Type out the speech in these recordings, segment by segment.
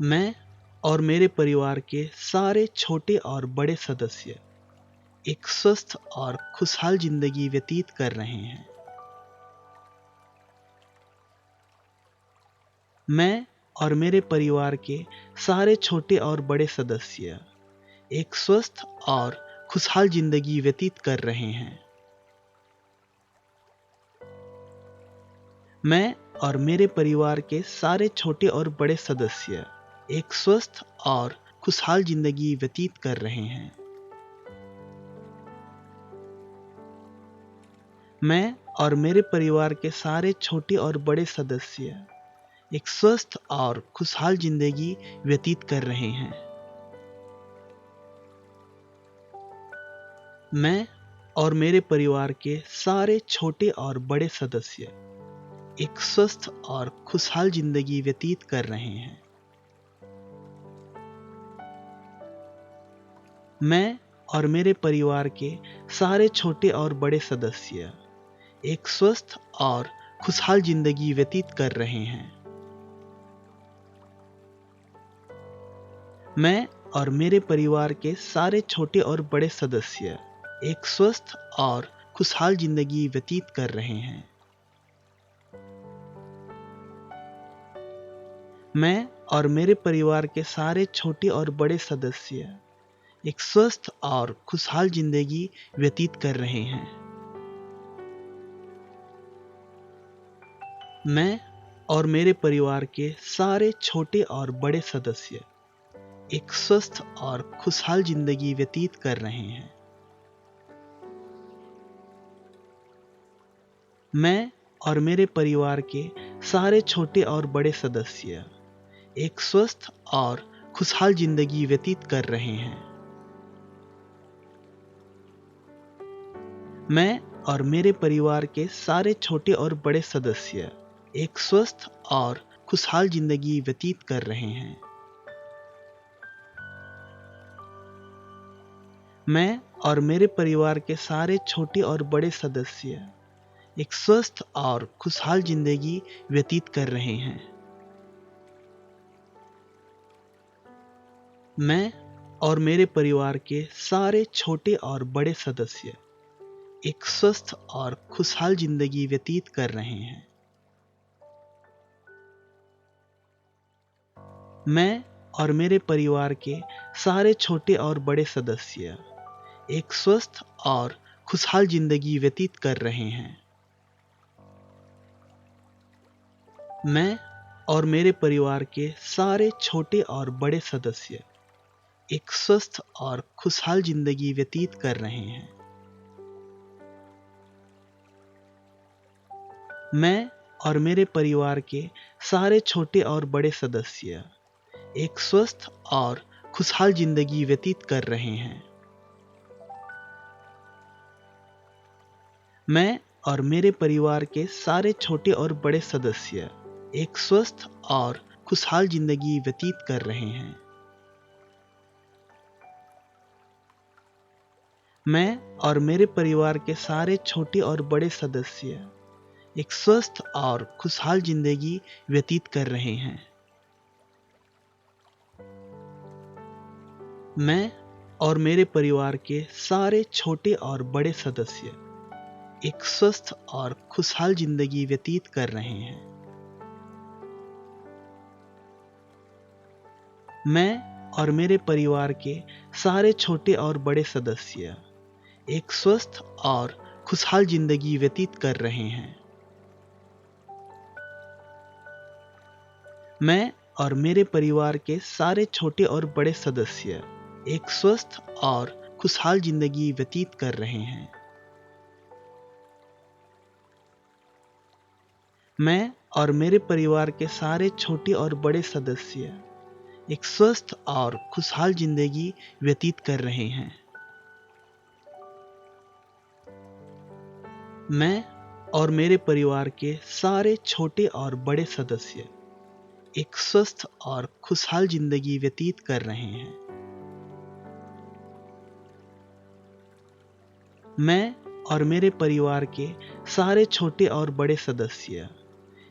मैं और मेरे परिवार के सारे छोटे और बड़े सदस्य एक स्वस्थ और खुशहाल जिंदगी व्यतीत कर रहे हैं। मैं और मेरे परिवार के सारे छोटे और बड़े सदस्य एक स्वस्थ और खुशहाल जिंदगी व्यतीत कर रहे हैं। मैं और मेरे परिवार के सारे छोटे और बड़े सदस्य एक स्वस्थ और खुशहाल जिंदगी व्यतीत कर रहे हैं। मैं और मेरे परिवार के सारे छोटे और बड़े सदस्य एक स्वस्थ और खुशहाल जिंदगी व्यतीत कर रहे हैं। मैं और मेरे परिवार के सारे छोटे और बड़े सदस्य एक स्वस्थ और खुशहाल जिंदगी व्यतीत कर रहे हैं। मैं और मेरे परिवार के सारे छोटे और बड़े सदस्य एक स्वस्थ और खुशहाल जिंदगी व्यतीत कर रहे हैं। मैं और मेरे परिवार के सारे छोटे और बड़े सदस्य एक स्वस्थ और खुशहाल जिंदगी व्यतीत कर रहे हैं। मैं और मेरे परिवार के सारे छोटे और बड़े सदस्य एक स्वस्थ और खुशहाल जिंदगी व्यतीत कर रहे हैं। मैं और मेरे परिवार के सारे छोटे और बड़े सदस्य एक स्वस्थ और खुशहाल जिंदगी व्यतीत कर रहे हैं। मैं और मेरे परिवार के सारे छोटे और बड़े सदस्य एक स्वस्थ और खुशहाल जिंदगी व्यतीत कर रहे हैं। मैं और मेरे परिवार के सारे छोटे और बड़े सदस्य एक स्वस्थ और खुशहाल जिंदगी व्यतीत कर रहे हैं। मैं और मेरे परिवार के सारे छोटे और बड़े सदस्य एक स्वस्थ और खुशहाल जिंदगी व्यतीत कर रहे हैं। मैं और मेरे परिवार के सारे छोटे और बड़े सदस्य एक स्वस्थ और खुशहाल जिंदगी व्यतीत कर रहे हैं। मैं और मेरे परिवार के सारे छोटे और बड़े सदस्य एक स्वस्थ और खुशहाल जिंदगी व्यतीत कर रहे हैं। मैं और मेरे परिवार के सारे छोटे और बड़े सदस्य एक स्वस्थ और खुशहाल जिंदगी व्यतीत कर रहे हैं। मैं और मेरे परिवार के सारे छोटे और बड़े सदस्य एक स्वस्थ और खुशहाल जिंदगी व्यतीत कर रहे हैं। मैं और मेरे परिवार के सारे छोटे और बड़े सदस्य एक स्वस्थ और खुशहाल जिंदगी व्यतीत कर रहे हैं। मैं और मेरे परिवार के सारे छोटे और बड़े सदस्य एक स्वस्थ और खुशहाल जिंदगी व्यतीत कर रहे हैं। मैं और मेरे परिवार के सारे छोटे और बड़े सदस्य एक स्वस्थ और खुशहाल जिंदगी व्यतीत कर रहे हैं। मैं और मेरे परिवार के सारे छोटे और बड़े सदस्य एक स्वस्थ और खुशहाल जिंदगी व्यतीत कर रहे हैं। मैं और मेरे परिवार के सारे छोटे और बड़े सदस्य एक स्वस्थ और खुशहाल जिंदगी व्यतीत कर रहे हैं। मैं और मेरे परिवार के सारे छोटे और बड़े सदस्य एक स्वस्थ और खुशहाल जिंदगी व्यतीत कर रहे हैं। मैं और मेरे परिवार के सारे छोटे और बड़े सदस्य एक स्वस्थ और खुशहाल जिंदगी व्यतीत कर रहे हैं। मैं और मेरे परिवार के सारे छोटे और बड़े सदस्य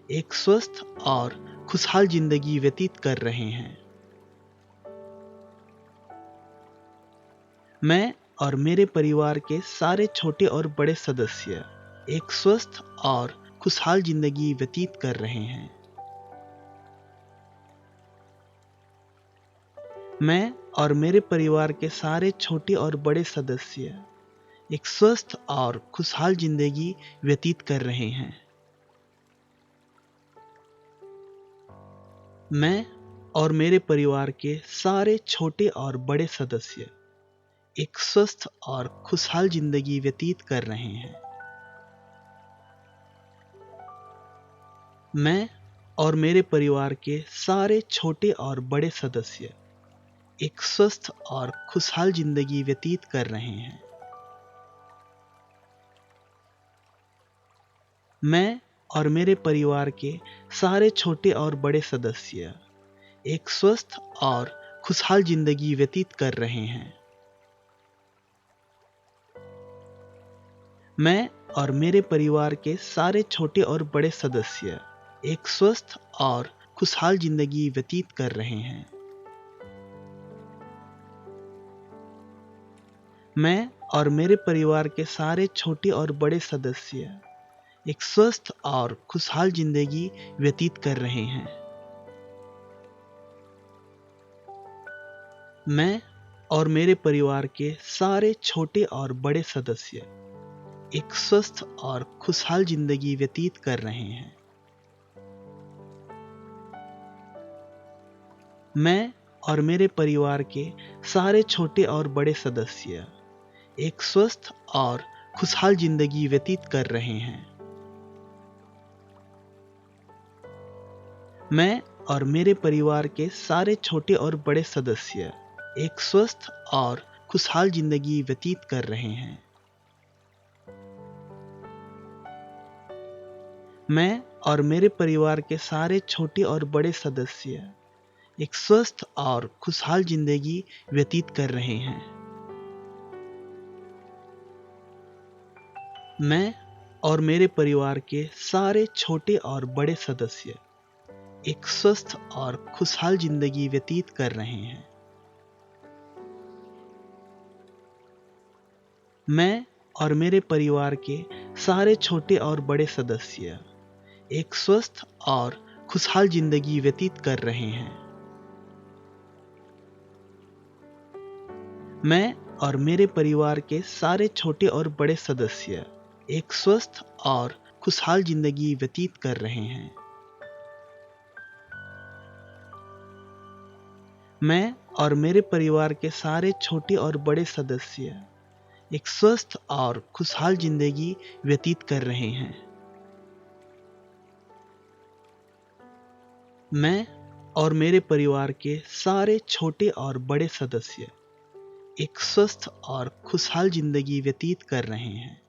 एक स्वस्थ और खुशहाल जिंदगी व्यतीत कर रहे हैं। मैं और मेरे परिवार के सारे छोटे और बड़े सदस्य एक स्वस्थ और खुशहाल जिंदगी व्यतीत कर रहे हैं। मैं और मेरे परिवार के सारे छोटे और बड़े सदस्य एक स्वस्थ और खुशहाल जिंदगी व्यतीत कर रहे हैं। मैं और मेरे परिवार के सारे छोटे और बड़े सदस्य एक स्वस्थ और खुशहाल जिंदगी व्यतीत कर रहे हैं। मैं और मेरे परिवार के सारे छोटे और बड़े सदस्य एक स्वस्थ और खुशहाल जिंदगी व्यतीत कर रहे हैं। मैं और मेरे परिवार के सारे छोटे और बड़े सदस्य एक स्वस्थ और खुशहाल जिंदगी व्यतीत कर रहे हैं। मैं और मेरे परिवार के सारे छोटे और बड़े सदस्य एक स्वस्थ और खुशहाल जिंदगी व्यतीत कर रहे हैं। मैं और मेरे परिवार के सारे छोटे और बड़े सदस्य एक स्वस्थ और खुशहाल जिंदगी व्यतीत कर रहे हैं। मैं और मेरे परिवार के सारे छोटे और बड़े सदस्य एक स्वस्थ और खुशहाल जिंदगी व्यतीत कर रहे हैं। मैं और मेरे परिवार के सारे छोटे और बड़े सदस्य एक स्वस्थ और खुशहाल जिंदगी व्यतीत कर रहे हैं। मैं और मेरे परिवार के सारे छोटे और बड़े सदस्य एक स्वस्थ और खुशहाल जिंदगी व्यतीत कर रहे हैं। मैं और मेरे परिवार के सारे छोटे और बड़े सदस्य एक स्वस्थ और खुशहाल जिंदगी व्यतीत कर रहे हैं। मैं और मेरे परिवार के सारे छोटे और बड़े सदस्य एक स्वस्थ और खुशहाल जिंदगी व्यतीत कर रहे हैं। मैं और मेरे परिवार के सारे छोटे और बड़े सदस्य एक स्वस्थ और खुशहाल जिंदगी व्यतीत कर रहे हैं। मैं और मेरे परिवार के सारे छोटे और बड़े सदस्य एक स्वस्थ और खुशहाल जिंदगी व्यतीत कर रहे हैं। मैं और मेरे परिवार के सारे छोटे और बड़े सदस्य एक स्वस्थ और खुशहाल जिंदगी व्यतीत कर रहे हैं। मैं और मेरे परिवार के सारे छोटे और बड़े सदस्य एक स्वस्थ और खुशहाल जिंदगी व्यतीत कर रहे हैं।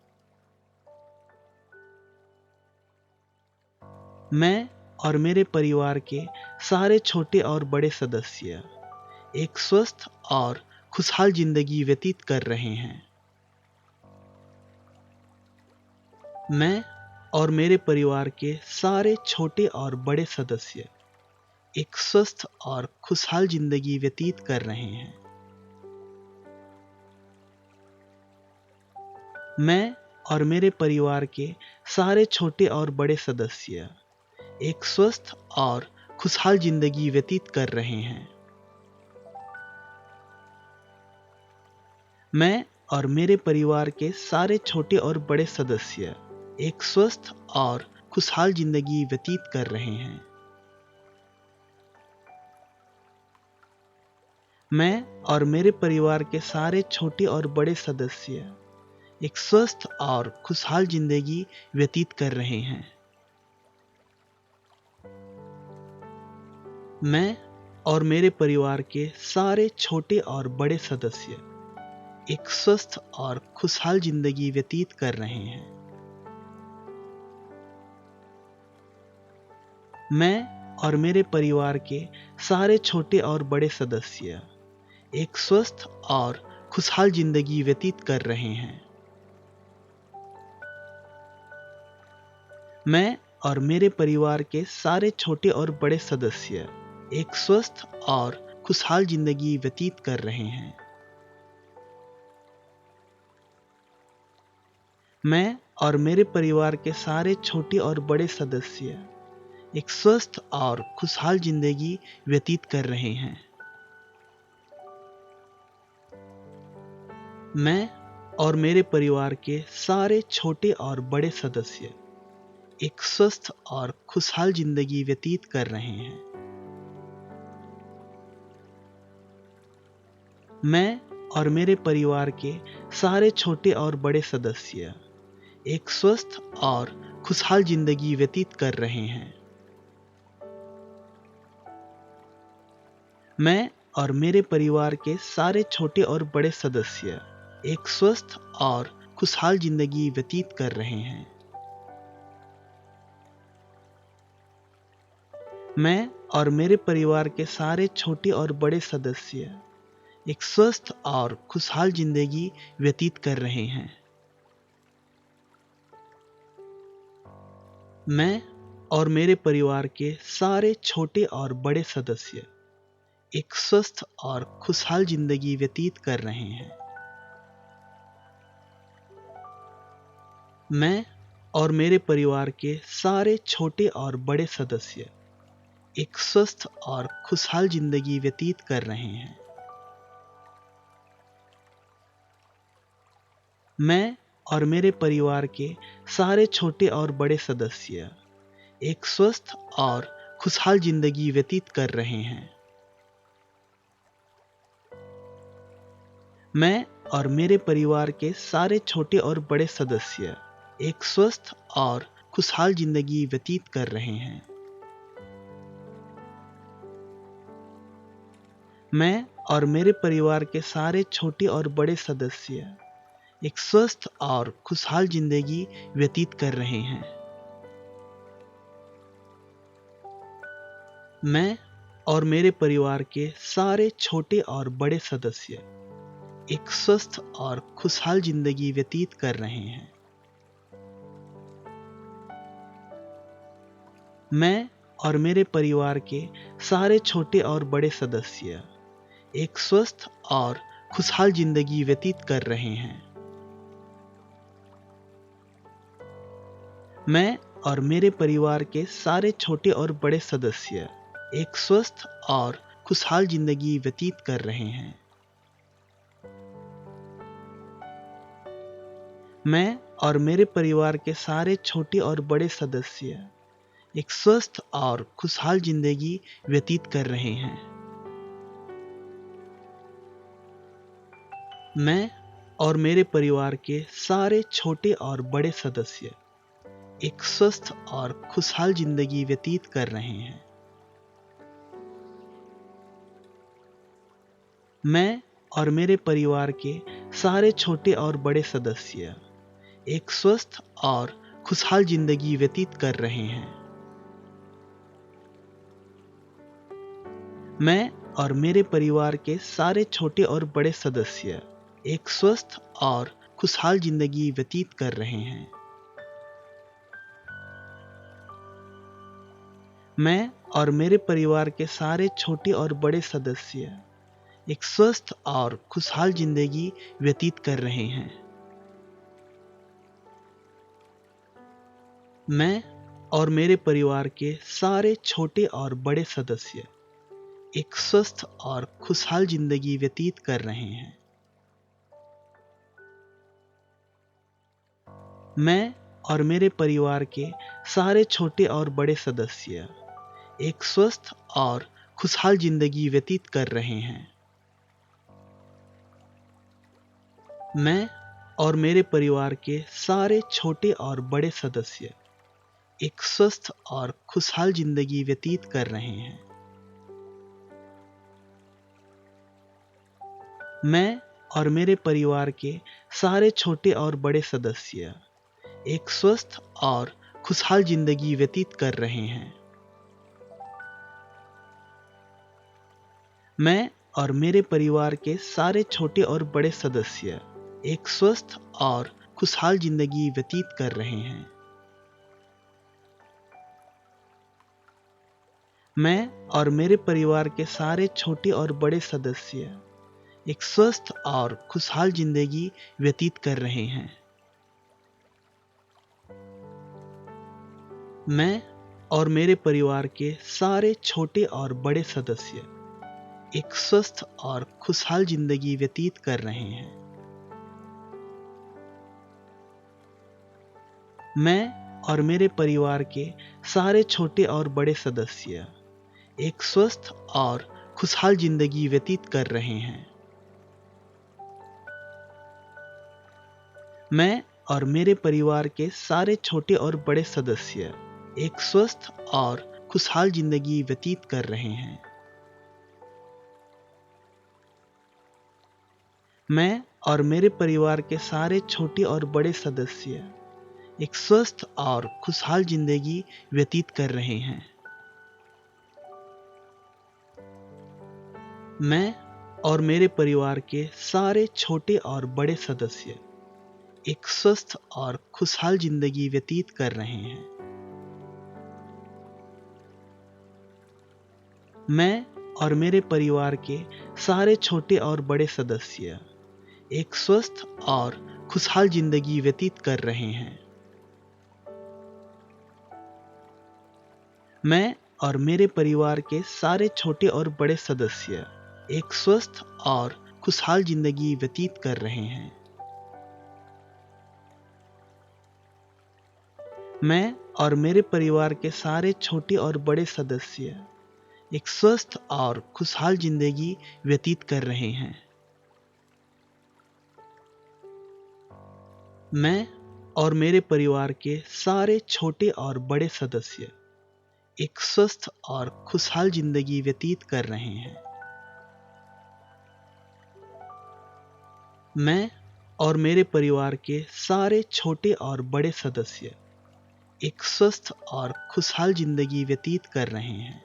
मैं और मेरे परिवार के सारे छोटे और बड़े सदस्य एक स्वस्थ और खुशहाल जिंदगी व्यतीत कर रहे हैं। मैं और मेरे परिवार के सारे छोटे और बड़े सदस्य एक स्वस्थ और खुशहाल जिंदगी व्यतीत कर रहे हैं। मैं और मेरे परिवार के सारे छोटे और बड़े सदस्य एक स्वस्थ और खुशहाल जिंदगी व्यतीत कर रहे हैं। मैं और मेरे परिवार के सारे छोटे और बड़े सदस्य एक स्वस्थ और खुशहाल जिंदगी व्यतीत कर रहे हैं। मैं और मेरे परिवार के सारे छोटे और बड़े सदस्य एक स्वस्थ और खुशहाल जिंदगी व्यतीत कर रहे हैं। मैं और मेरे परिवार के सारे छोटे और बड़े सदस्य एक स्वस्थ और खुशहाल जिंदगी व्यतीत कर रहे हैं। मैं और मेरे परिवार के सारे छोटे और बड़े सदस्य एक स्वस्थ और खुशहाल जिंदगी व्यतीत कर रहे हैं। मैं और मेरे परिवार के सारे छोटे और बड़े सदस्य एक स्वस्थ और खुशहाल जिंदगी व्यतीत कर रहे हैं। मैं और मेरे परिवार के सारे छोटे और बड़े सदस्य एक स्वस्थ और खुशहाल जिंदगी व्यतीत कर रहे हैं। मैं और मेरे परिवार के सारे छोटे और बड़े सदस्य एक स्वस्थ और खुशहाल जिंदगी व्यतीत कर रहे हैं। मैं और मेरे परिवार के सारे छोटे और बड़े सदस्य एक स्वस्थ और खुशहाल जिंदगी व्यतीत कर रहे हैं। मैं और मेरे परिवार के सारे छोटे और बड़े सदस्य एक स्वस्थ और खुशहाल जिंदगी व्यतीत कर रहे हैं। मैं और मेरे परिवार के सारे छोटे और बड़े सदस्य एक स्वस्थ और खुशहाल जिंदगी व्यतीत कर रहे हैं। मैं और मेरे परिवार के सारे छोटे और बड़े सदस्य एक स्वस्थ और खुशहाल जिंदगी व्यतीत कर रहे हैं। मैं और मेरे परिवार के सारे छोटे और बड़े सदस्य एक स्वस्थ और खुशहाल जिंदगी व्यतीत कर रहे हैं। मैं और मेरे परिवार के सारे छोटे और बड़े सदस्य एक स्वस्थ और खुशहाल जिंदगी व्यतीत कर रहे हैं। मैं और मेरे परिवार के सारे छोटे और बड़े सदस्य एक स्वस्थ और खुशहाल जिंदगी व्यतीत कर रहे हैं। मैं और मेरे परिवार के सारे छोटे और बड़े सदस्य एक स्वस्थ और खुशहाल जिंदगी व्यतीत कर रहे हैं। मैं और मेरे परिवार के सारे छोटे और बड़े सदस्य एक स्वस्थ और खुशहाल जिंदगी व्यतीत कर रहे हैं। मैं और मेरे परिवार के सारे छोटे और बड़े सदस्य एक स्वस्थ और खुशहाल जिंदगी व्यतीत कर रहे हैं। मैं और मेरे परिवार के सारे छोटे और बड़े सदस्य एक स्वस्थ और खुशहाल जिंदगी व्यतीत कर रहे हैं। मैं और मेरे परिवार के सारे छोटे और बड़े सदस्य एक स्वस्थ और खुशहाल जिंदगी व्यतीत कर रहे हैं। मैं और मेरे परिवार के सारे छोटे और बड़े सदस्य एक स्वस्थ और खुशहाल जिंदगी व्यतीत कर रहे हैं। मैं और मेरे परिवार के सारे छोटे और बड़े सदस्य एक स्वस्थ और खुशहाल जिंदगी व्यतीत कर रहे हैं। मैं और मेरे परिवार के सारे छोटे और बड़े सदस्य एक स्वस्थ और खुशहाल जिंदगी व्यतीत कर रहे हैं। मैं और मेरे परिवार के सारे छोटे और बड़े सदस्य एक स्वस्थ और खुशहाल जिंदगी व्यतीत कर रहे हैं। मैं और मेरे परिवार के सारे छोटे और बड़े सदस्य एक स्वस्थ और खुशहाल जिंदगी व्यतीत कर रहे हैं। मैं और मेरे परिवार के सारे छोटे और बड़े सदस्य एक स्वस्थ और खुशहाल जिंदगी व्यतीत कर रहे हैं। मैं और मेरे परिवार के सारे छोटे और बड़े सदस्य एक स्वस्थ और खुशहाल जिंदगी व्यतीत कर रहे हैं। मैं और मेरे परिवार के सारे छोटे और बड़े सदस्य एक स्वस्थ और खुशहाल जिंदगी व्यतीत कर रहे हैं। मैं और मेरे परिवार के सारे छोटे और बड़े सदस्य एक स्वस्थ और खुशहाल जिंदगी व्यतीत कर रहे हैं। मैं और मेरे परिवार के सारे छोटे और बड़े सदस्य एक स्वस्थ और खुशहाल जिंदगी व्यतीत कर रहे हैं। मैं और मेरे परिवार के सारे छोटे और बड़े सदस्य एक स्वस्थ और खुशहाल जिंदगी व्यतीत कर रहे हैं। मैं और मेरे परिवार के सारे छोटे और बड़े सदस्य एक स्वस्थ और खुशहाल जिंदगी व्यतीत कर रहे हैं। मैं और मेरे परिवार के सारे छोटे और बड़े सदस्य एक स्वस्थ और खुशहाल जिंदगी व्यतीत कर रहे हैं। मैं और मेरे परिवार के सारे छोटे और बड़े सदस्य एक स्वस्थ और खुशहाल जिंदगी व्यतीत कर रहे हैं। मैं और मेरे परिवार के सारे छोटे और बड़े सदस्य एक स्वस्थ और खुशहाल जिंदगी व्यतीत कर रहे हैं। मैं और मेरे परिवार के सारे छोटे और बड़े सदस्य एक स्वस्थ और खुशहाल जिंदगी व्यतीत कर रहे हैं। मैं और मेरे परिवार के सारे छोटे और बड़े सदस्य एक स्वस्थ और खुशहाल जिंदगी व्यतीत कर रहे हैं। मैं और मेरे परिवार के सारे छोटे और बड़े सदस्य एक स्वस्थ और खुशहाल जिंदगी व्यतीत कर रहे हैं। मैं और मेरे परिवार के सारे छोटे और बड़े सदस्य एक स्वस्थ और खुशहाल जिंदगी व्यतीत कर रहे हैं। मैं और मेरे परिवार के सारे छोटे और बड़े सदस्य एक स्वस्थ और खुशहाल जिंदगी व्यतीत कर रहे हैं।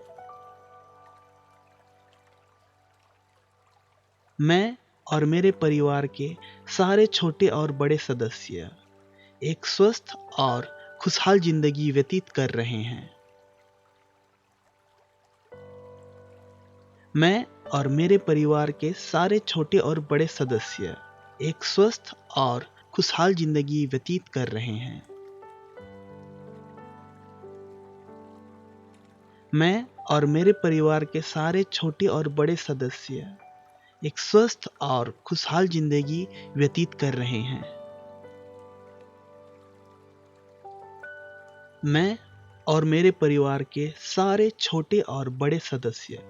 मैं और मेरे परिवार के सारे छोटे और बड़े सदस्य एक स्वस्थ और खुशहाल जिंदगी व्यतीत कर रहे हैं। मैं और मेरे परिवार के सारे छोटे और बड़े सदस्य एक स्वस्थ और खुशहाल जिंदगी व्यतीत कर रहे हैं। मैं और मेरे परिवार के सारे छोटे और बड़े सदस्य एक स्वस्थ और खुशहाल जिंदगी व्यतीत कर रहे हैं। मैं और मेरे परिवार के सारे छोटे और बड़े सदस्य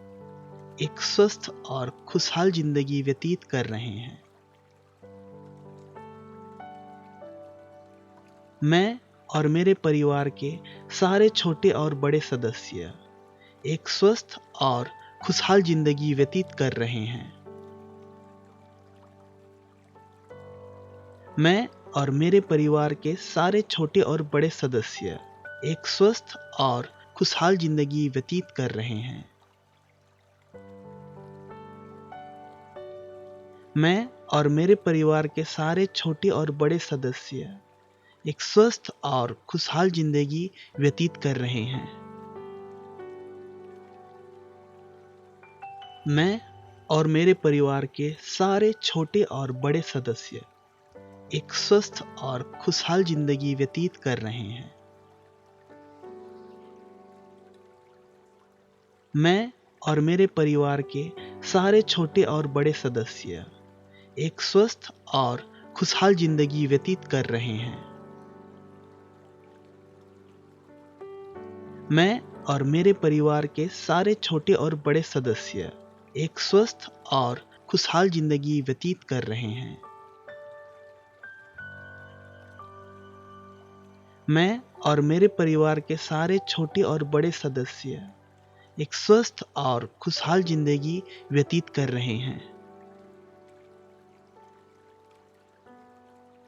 एक स्वस्थ और खुशहाल जिंदगी व्यतीत कर रहे हैं। मैं और मेरे परिवार के सारे छोटे और बड़े सदस्य एक स्वस्थ और खुशहाल जिंदगी व्यतीत कर रहे हैं। मैं और मेरे परिवार के सारे छोटे और बड़े सदस्य एक स्वस्थ और खुशहाल जिंदगी व्यतीत कर रहे हैं। मैं और मेरे परिवार के सारे छोटे और बड़े सदस्य एक स्वस्थ और खुशहाल जिंदगी व्यतीत कर रहे हैं। मैं और मेरे परिवार के सारे छोटे और बड़े सदस्य एक स्वस्थ और खुशहाल जिंदगी व्यतीत कर रहे हैं। मैं और मेरे परिवार के सारे छोटे और बड़े सदस्य एक स्वस्थ और खुशहाल जिंदगी व्यतीत कर रहे हैं। मैं और मेरे परिवार के सारे छोटे और बड़े सदस्य एक स्वस्थ और खुशहाल जिंदगी व्यतीत कर रहे हैं। मैं और मेरे परिवार के सारे छोटे और बड़े सदस्य एक स्वस्थ और खुशहाल जिंदगी व्यतीत कर रहे हैं।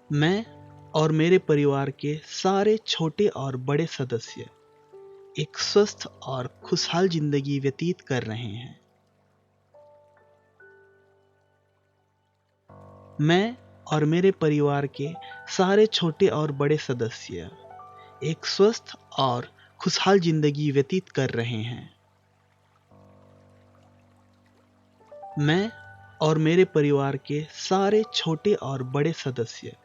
मैं और मेरे परिवार के सारे छोटे और बड़े सदस्य एक स्वस्थ और खुशहाल जिंदगी व्यतीत कर रहे हैं। मैं और मेरे परिवार के सारे छोटे और बड़े सदस्य एक स्वस्थ और खुशहाल जिंदगी व्यतीत कर रहे हैं। मैं और मेरे परिवार के सारे छोटे और बड़े सदस्य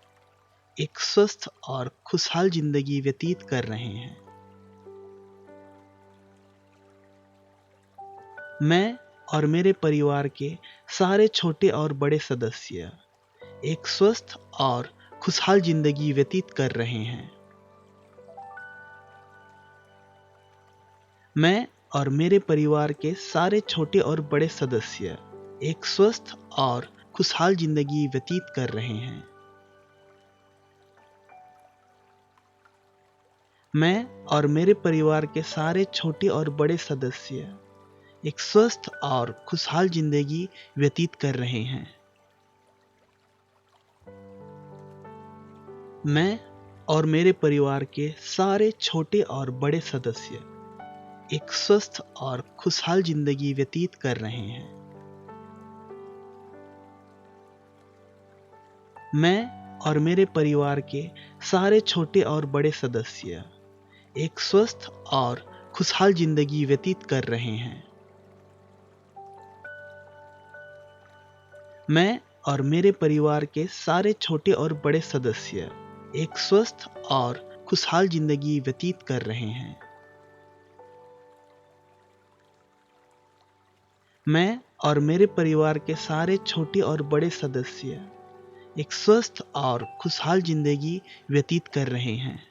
एक स्वस्थ और खुशहाल जिंदगी व्यतीत कर रहे हैं। मैं और मेरे परिवार के सारे छोटे और बड़े सदस्य एक स्वस्थ और खुशहाल जिंदगी व्यतीत कर रहे हैं। मैं और मेरे परिवार के सारे छोटे और बड़े सदस्य एक स्वस्थ और खुशहाल जिंदगी व्यतीत कर रहे हैं। मैं और मेरे परिवार के सारे छोटे और बड़े सदस्य एक स्वस्थ और खुशहाल जिंदगी व्यतीत कर रहे हैं। मैं और मेरे परिवार के सारे छोटे और बड़े सदस्य एक स्वस्थ और खुशहाल जिंदगी व्यतीत कर रहे हैं। मैं और मेरे परिवार के सारे छोटे और बड़े सदस्य एक स्वस्थ और खुशहाल जिंदगी व्यतीत कर रहे हैं। मैं और मेरे परिवार के सारे छोटे और बड़े सदस्य एक स्वस्थ और खुशहाल जिंदगी व्यतीत कर रहे हैं। मैं और मेरे परिवार के सारे छोटे और बड़े सदस्य एक स्वस्थ और खुशहाल जिंदगी व्यतीत कर रहे हैं।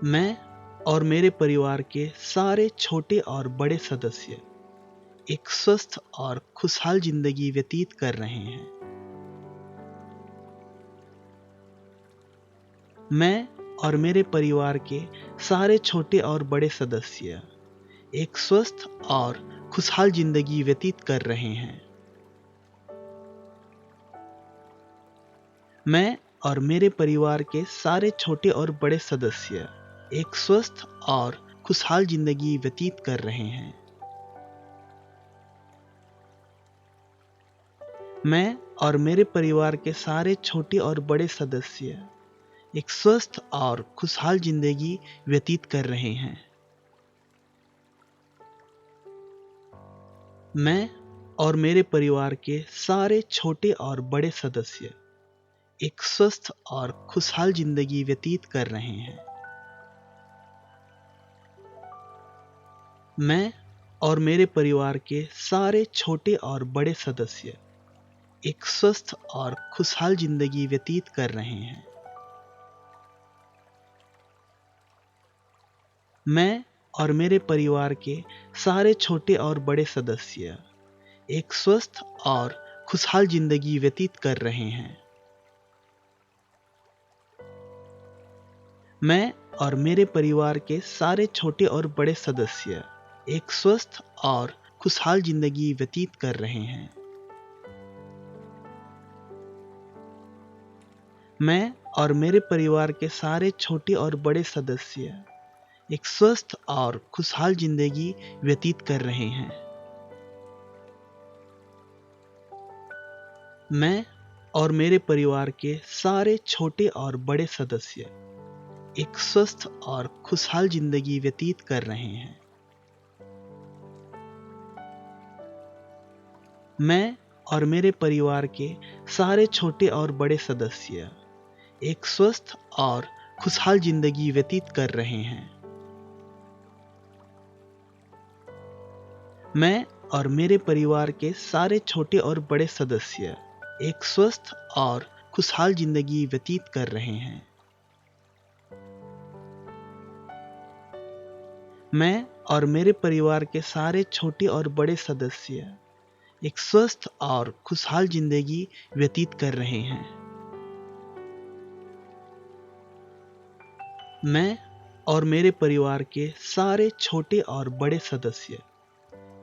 मैं और मेरे परिवार के सारे छोटे और बड़े सदस्य एक स्वस्थ और खुशहाल जिंदगी व्यतीत कर रहे हैं। मैं और मेरे परिवार के सारे छोटे और बड़े सदस्य एक स्वस्थ और खुशहाल जिंदगी व्यतीत कर रहे हैं। मैं और मेरे परिवार के सारे छोटे और बड़े सदस्य एक स्वस्थ और खुशहाल जिंदगी व्यतीत कर रहे हैं। मैं और मेरे परिवार के सारे छोटे और बड़े सदस्य एक स्वस्थ और खुशहाल जिंदगी व्यतीत कर रहे हैं। मैं और मेरे परिवार के सारे छोटे और बड़े सदस्य एक स्वस्थ और खुशहाल जिंदगी व्यतीत कर रहे हैं। मैं और मेरे परिवार के सारे छोटे और बड़े सदस्य एक स्वस्थ और खुशहाल जिंदगी व्यतीत कर रहे हैं। मैं और मेरे परिवार के सारे छोटे और बड़े सदस्य एक स्वस्थ और खुशहाल जिंदगी व्यतीत कर रहे हैं। मैं और मेरे परिवार के सारे छोटे और बड़े सदस्य एक स्वस्थ और खुशहाल जिंदगी व्यतीत कर रहे हैं। मैं और मेरे परिवार के सारे छोटे और बड़े सदस्य एक स्वस्थ और खुशहाल जिंदगी व्यतीत कर रहे हैं। मैं और मेरे परिवार के सारे छोटे और बड़े सदस्य एक स्वस्थ और खुशहाल जिंदगी व्यतीत कर रहे हैं। मैं और मेरे परिवार के सारे छोटे और बड़े सदस्य एक स्वस्थ और खुशहाल जिंदगी व्यतीत कर रहे हैं। मैं और मेरे परिवार के सारे छोटे और बड़े सदस्य एक स्वस्थ और खुशहाल जिंदगी व्यतीत कर रहे हैं। मैं और मेरे परिवार के सारे छोटे और बड़े सदस्य एक स्वस्थ और खुशहाल जिंदगी व्यतीत कर रहे हैं। मैं और मेरे परिवार के सारे छोटे और बड़े सदस्य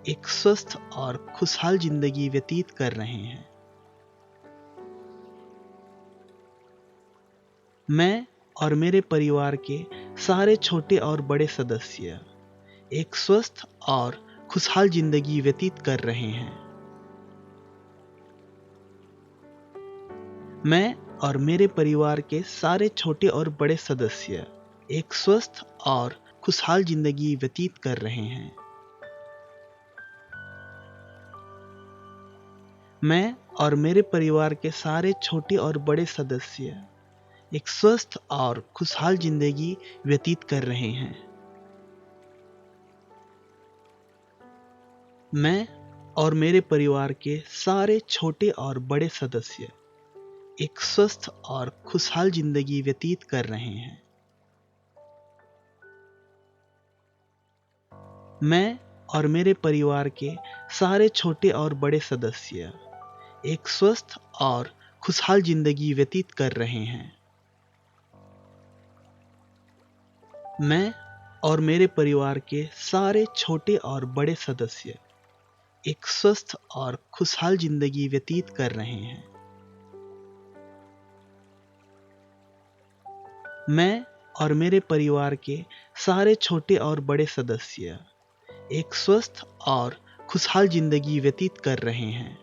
एक स्वस्थ और खुशहाल जिंदगी व्यतीत कर रहे हैं। मैं और मेरे परिवार के सारे छोटे और बड़े सदस्य एक स्वस्थ और खुशहाल जिंदगी व्यतीत कर रहे हैं। मैं और मेरे परिवार के सारे छोटे और बड़े सदस्य एक स्वस्थ और खुशहाल जिंदगी व्यतीत कर रहे हैं। मैं और मेरे परिवार के सारे छोटे और बड़े सदस्य एक स्वस्थ और खुशहाल जिंदगी व्यतीत कर रहे हैं। मैं और मेरे परिवार के सारे छोटे और बड़े सदस्य एक स्वस्थ और खुशहाल जिंदगी व्यतीत कर रहे हैं। मैं और मेरे परिवार के सारे छोटे और बड़े सदस्य एक स्वस्थ और खुशहाल जिंदगी व्यतीत कर रहे हैं। मैं और मेरे परिवार के सारे छोटे और बड़े सदस्य एक स्वस्थ और खुशहाल जिंदगी व्यतीत कर रहे हैं। मैं और मेरे परिवार के सारे छोटे और बड़े सदस्य एक स्वस्थ और खुशहाल जिंदगी व्यतीत कर रहे हैं।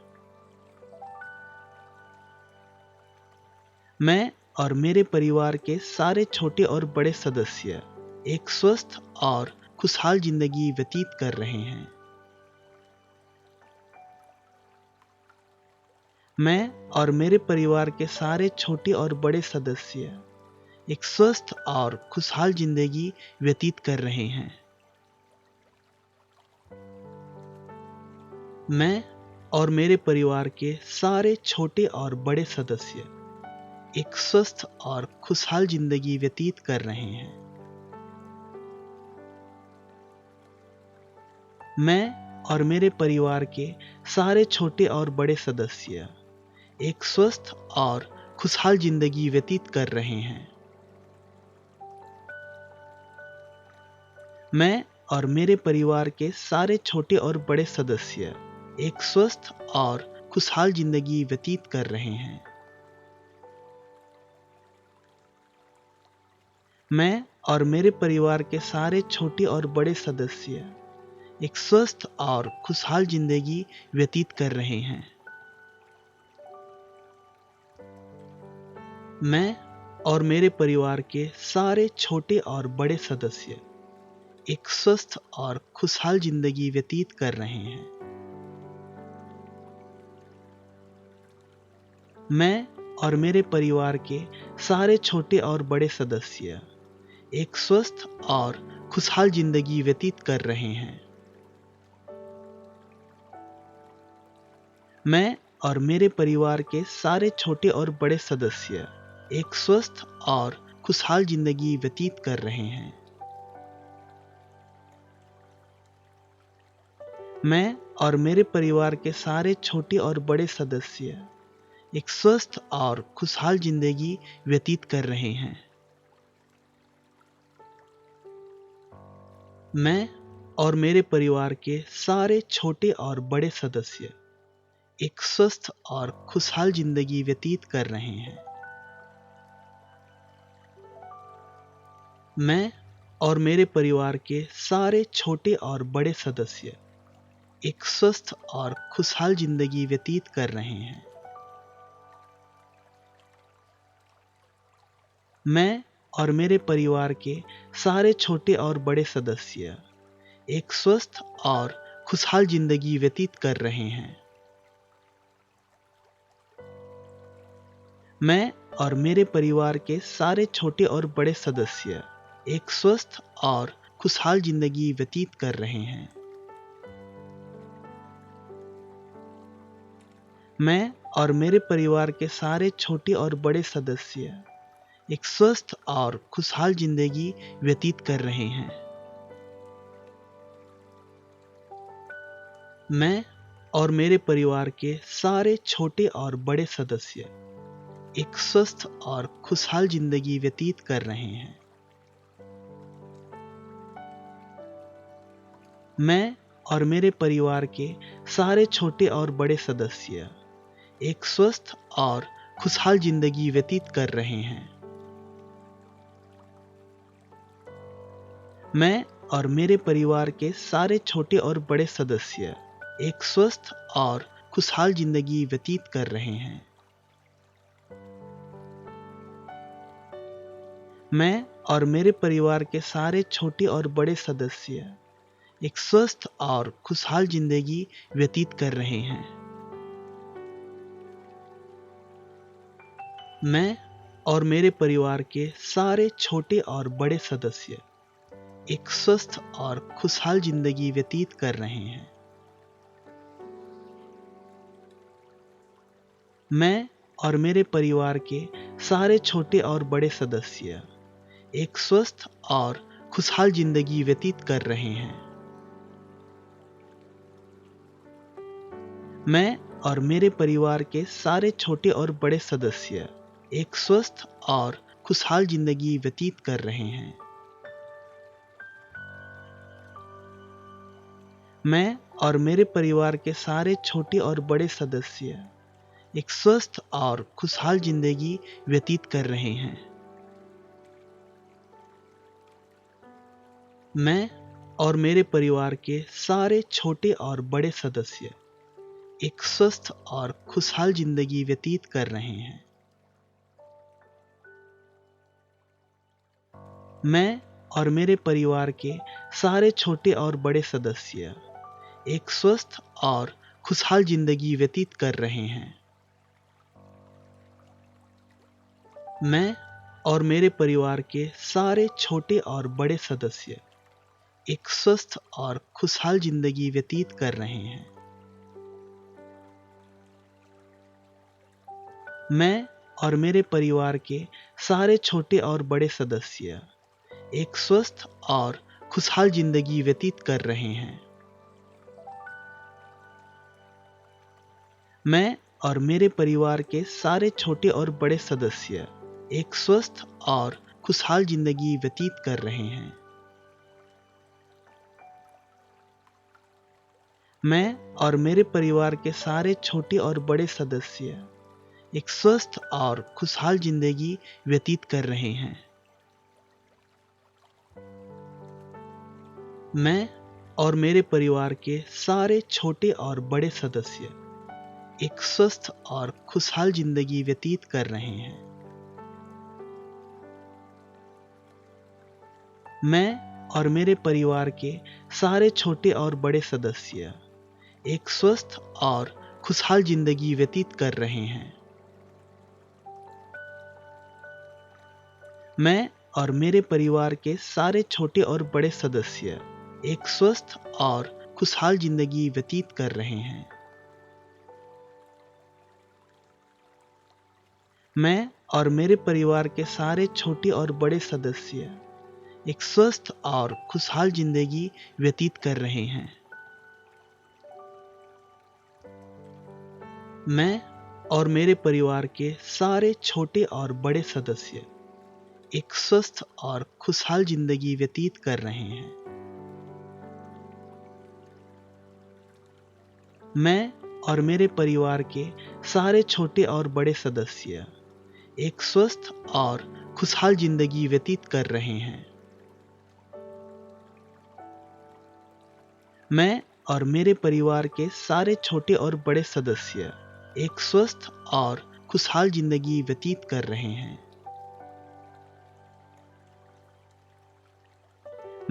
मैं और मेरे परिवार के सारे छोटे और बड़े सदस्य एक स्वस्थ और खुशहाल जिंदगी व्यतीत कर रहे हैं। मैं और मेरे परिवार के सारे छोटे और बड़े सदस्य एक स्वस्थ और खुशहाल जिंदगी व्यतीत कर रहे हैं। मैं और मेरे परिवार के सारे छोटे और बड़े सदस्य एक स्वस्थ और खुशहाल जिंदगी व्यतीत कर रहे हैं। मैं और मेरे परिवार के सारे छोटे और बड़े सदस्य एक स्वस्थ और खुशहाल जिंदगी व्यतीत कर रहे हैं। मैं और मेरे परिवार के सारे छोटे और बड़े सदस्य एक स्वस्थ और खुशहाल जिंदगी व्यतीत कर रहे हैं। मैं और मेरे परिवार के सारे छोटे और बड़े सदस्य एक स्वस्थ और खुशहाल जिंदगी व्यतीत कर रहे हैं। मैं और मेरे परिवार के सारे छोटे और बड़े सदस्य एक स्वस्थ और खुशहाल जिंदगी व्यतीत कर रहे हैं। मैं और मेरे परिवार के सारे छोटे और बड़े सदस्य एक स्वस्थ और खुशहाल जिंदगी व्यतीत कर रहे हैं। मैं और मेरे परिवार के सारे छोटे और बड़े सदस्य एक स्वस्थ और खुशहाल जिंदगी व्यतीत कर रहे हैं। मैं और मेरे परिवार के सारे छोटे और बड़े सदस्य एक स्वस्थ और खुशहाल जिंदगी व्यतीत कर रहे हैं। मैं और मेरे परिवार के सारे छोटे और बड़े सदस्य एक स्वस्थ और खुशहाल जिंदगी व्यतीत कर रहे हैं। मैं और मेरे परिवार के सारे छोटे और बड़े सदस्य एक स्वस्थ और खुशहाल जिंदगी व्यतीत कर रहे हैं। मैं और मेरे परिवार के सारे छोटे और बड़े सदस्य एक स्वस्थ और खुशहाल जिंदगी व्यतीत कर रहे हैं। मैं और मेरे परिवार के सारे छोटे और बड़े सदस्य एक स्वस्थ और खुशहाल जिंदगी व्यतीत कर रहे हैं। मैं और मेरे परिवार के सारे छोटे और बड़े सदस्य एक स्वस्थ और खुशहाल जिंदगी व्यतीत कर रहे हैं। मैं और मेरे परिवार के सारे छोटे और बड़े सदस्य एक स्वस्थ और खुशहाल जिंदगी व्यतीत कर रहे हैं। मैं और मेरे परिवार के सारे छोटे और बड़े सदस्य एक स्वस्थ और खुशहाल जिंदगी व्यतीत कर रहे हैं। मैं और मेरे परिवार के सारे छोटे और बड़े सदस्य एक स्वस्थ और खुशहाल जिंदगी व्यतीत कर रहे हैं। मैं और मेरे परिवार के सारे छोटे और बड़े सदस्य एक स्वस्थ और खुशहाल जिंदगी व्यतीत कर रहे हैं। मैं और मेरे परिवार के सारे छोटे और बड़े सदस्य एक स्वस्थ और खुशहाल जिंदगी व्यतीत कर रहे हैं। मैं और मेरे परिवार के सारे छोटे और बड़े सदस्य एक स्वस्थ और खुशहाल जिंदगी व्यतीत कर रहे हैं। मैं और मेरे परिवार के सारे छोटे और बड़े सदस्य एक स्वस्थ और खुशहाल जिंदगी व्यतीत कर रहे हैं। मैं और मेरे परिवार के सारे छोटे और बड़े सदस्य एक स्वस्थ और खुशहाल जिंदगी व्यतीत कर रहे हैं। मैं और मेरे परिवार के सारे छोटे और बड़े सदस्य एक स्वस्थ और खुशहाल जिंदगी व्यतीत कर रहे हैं। मैं और मेरे परिवार के सारे छोटे और बड़े सदस्य एक स्वस्थ और खुशहाल जिंदगी व्यतीत कर रहे हैं। मैं और मेरे परिवार के सारे छोटे और बड़े सदस्य एक स्वस्थ और खुशहाल जिंदगी व्यतीत कर रहे हैं। मैं और मेरे परिवार के सारे छोटे और बड़े सदस्य एक स्वस्थ और खुशहाल जिंदगी व्यतीत कर रहे हैं। मैं और मेरे परिवार के सारे छोटे और बड़े सदस्य एक स्वस्थ और खुशहाल जिंदगी व्यतीत कर रहे हैं। मैं और मेरे परिवार के सारे छोटे और बड़े सदस्य एक स्वस्थ और खुशहाल जिंदगी व्यतीत कर रहे हैं। मैं और मेरे परिवार के सारे छोटे और बड़े सदस्य एक स्वस्थ और खुशहाल जिंदगी व्यतीत कर रहे हैं। मैं और मेरे परिवार के सारे छोटे और बड़े सदस्य एक स्वस्थ और खुशहाल जिंदगी व्यतीत कर रहे हैं। मैं और मेरे परिवार के सारे छोटे और बड़े सदस्य एक स्वस्थ और खुशहाल जिंदगी व्यतीत कर रहे हैं। मैं और मेरे परिवार के सारे छोटे और बड़े सदस्य एक स्वस्थ और खुशहाल जिंदगी व्यतीत कर रहे हैं। मैं और मेरे परिवार के सारे छोटे और बड़े सदस्य एक स्वस्थ और खुशहाल जिंदगी व्यतीत कर रहे हैं। मैं और मेरे परिवार के सारे छोटे और बड़े सदस्य एक स्वस्थ और खुशहाल जिंदगी व्यतीत कर रहे हैं। मैं और मेरे परिवार के सारे छोटे और बड़े सदस्य एक स्वस्थ और खुशहाल जिंदगी व्यतीत कर रहे हैं।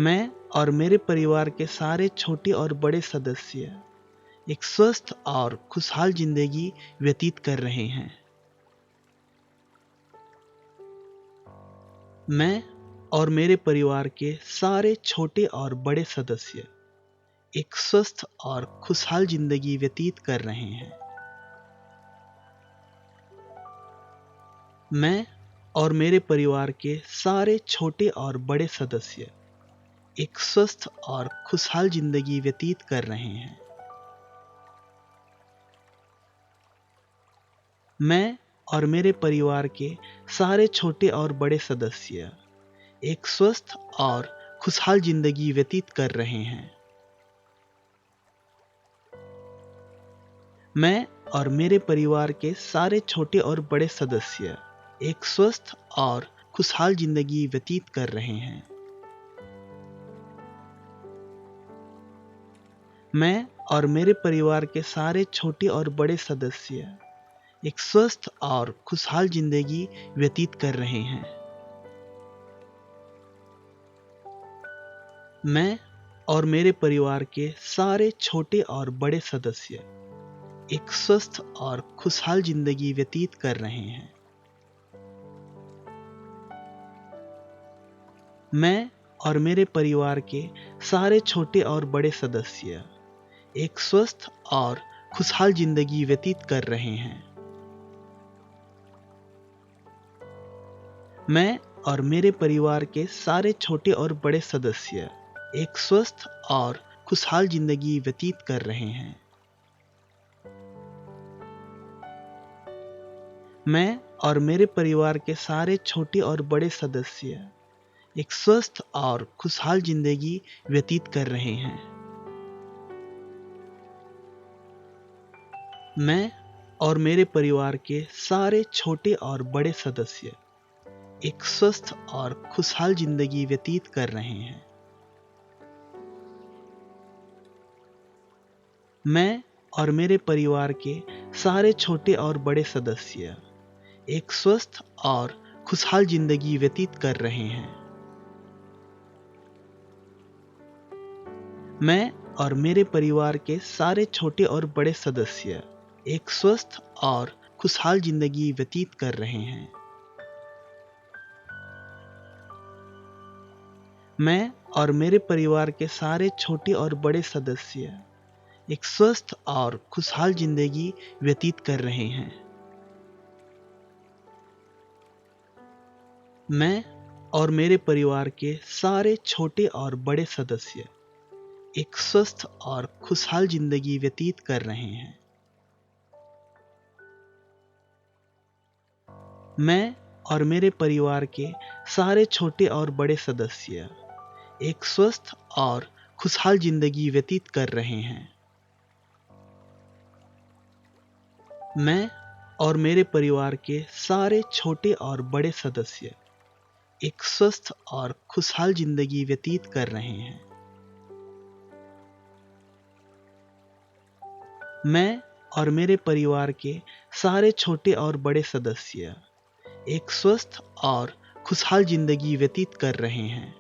मैं और मेरे परिवार के सारे छोटे और बड़े सदस्य एक स्वस्थ और खुशहाल जिंदगी व्यतीत कर रहे हैं। मैं और मेरे परिवार के सारे छोटे और बड़े सदस्य एक स्वस्थ और खुशहाल जिंदगी व्यतीत कर रहे हैं। मैं और मेरे परिवार के सारे छोटे और बड़े सदस्य एक स्वस्थ और खुशहाल जिंदगी व्यतीत कर रहे हैं। मैं और मेरे परिवार के सारे छोटे और बड़े सदस्य एक स्वस्थ और खुशहाल जिंदगी व्यतीत कर रहे हैं। मैं और मेरे परिवार के सारे छोटे और बड़े सदस्य एक स्वस्थ और खुशहाल जिंदगी व्यतीत कर रहे हैं। मैं और मेरे परिवार के सारे छोटे और बड़े सदस्य एक स्वस्थ और खुशहाल जिंदगी व्यतीत कर रहे हैं। मैं और मेरे परिवार के सारे छोटे और बड़े सदस्य एक स्वस्थ और खुशहाल जिंदगी व्यतीत कर रहे हैं। मैं और मेरे परिवार के सारे छोटे और बड़े सदस्य एक स्वस्थ और खुशहाल जिंदगी व्यतीत कर रहे हैं। मैं और मेरे परिवार के सारे छोटे और बड़े सदस्य एक स्वस्थ और खुशहाल जिंदगी व्यतीत कर रहे हैं। मैं और मेरे परिवार के सारे छोटे और बड़े सदस्य एक स्वस्थ और खुशहाल जिंदगी व्यतीत कर रहे हैं। मैं और मेरे परिवार के सारे छोटे और बड़े सदस्य एक स्वस्थ और खुशहाल जिंदगी व्यतीत कर रहे हैं। मैं और मेरे परिवार के सारे छोटे और बड़े सदस्य एक स्वस्थ और खुशहाल जिंदगी व्यतीत कर रहे हैं। मैं और मेरे परिवार के सारे छोटे और बड़े सदस्य एक स्वस्थ और खुशहाल जिंदगी व्यतीत कर रहे हैं। मैं और मेरे परिवार के सारे छोटे और बड़े सदस्य एक स्वस्थ और खुशहाल जिंदगी व्यतीत कर रहे हैं। मैं और मेरे परिवार के सारे छोटे और बड़े सदस्य एक स्वस्थ और खुशहाल जिंदगी व्यतीत कर रहे हैं। मैं और मेरे परिवार के सारे छोटे और बड़े सदस्य एक स्वस्थ और खुशहाल जिंदगी व्यतीत कर रहे हैं। मैं और मेरे परिवार के सारे छोटे और बड़े सदस्य एक स्वस्थ और खुशहाल जिंदगी व्यतीत कर रहे हैं। मैं और मेरे परिवार के सारे छोटे और बड़े सदस्य एक स्वस्थ और खुशहाल जिंदगी व्यतीत कर रहे हैं।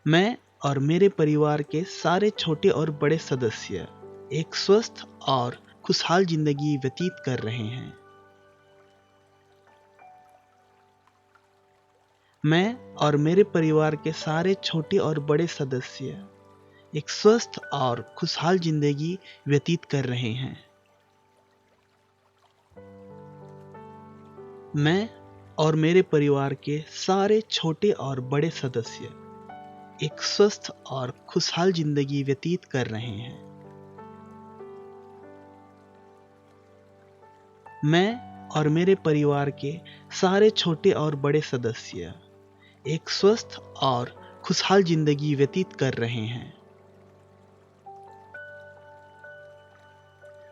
मैं और मेरे परिवार के सारे छोटे और बड़े सदस्य एक स्वस्थ और खुशहाल जिंदगी व्यतीत कर रहे हैं। मैं और मेरे परिवार के सारे छोटे और बड़े सदस्य एक स्वस्थ और खुशहाल जिंदगी व्यतीत कर रहे हैं। मैं और मेरे परिवार के सारे छोटे और बड़े सदस्य एक स्वस्थ और खुशहाल जिंदगी व्यतीत कर रहे हैं। मैं और मेरे परिवार के सारे छोटे और बड़े सदस्य एक स्वस्थ और खुशहाल जिंदगी व्यतीत कर रहे हैं।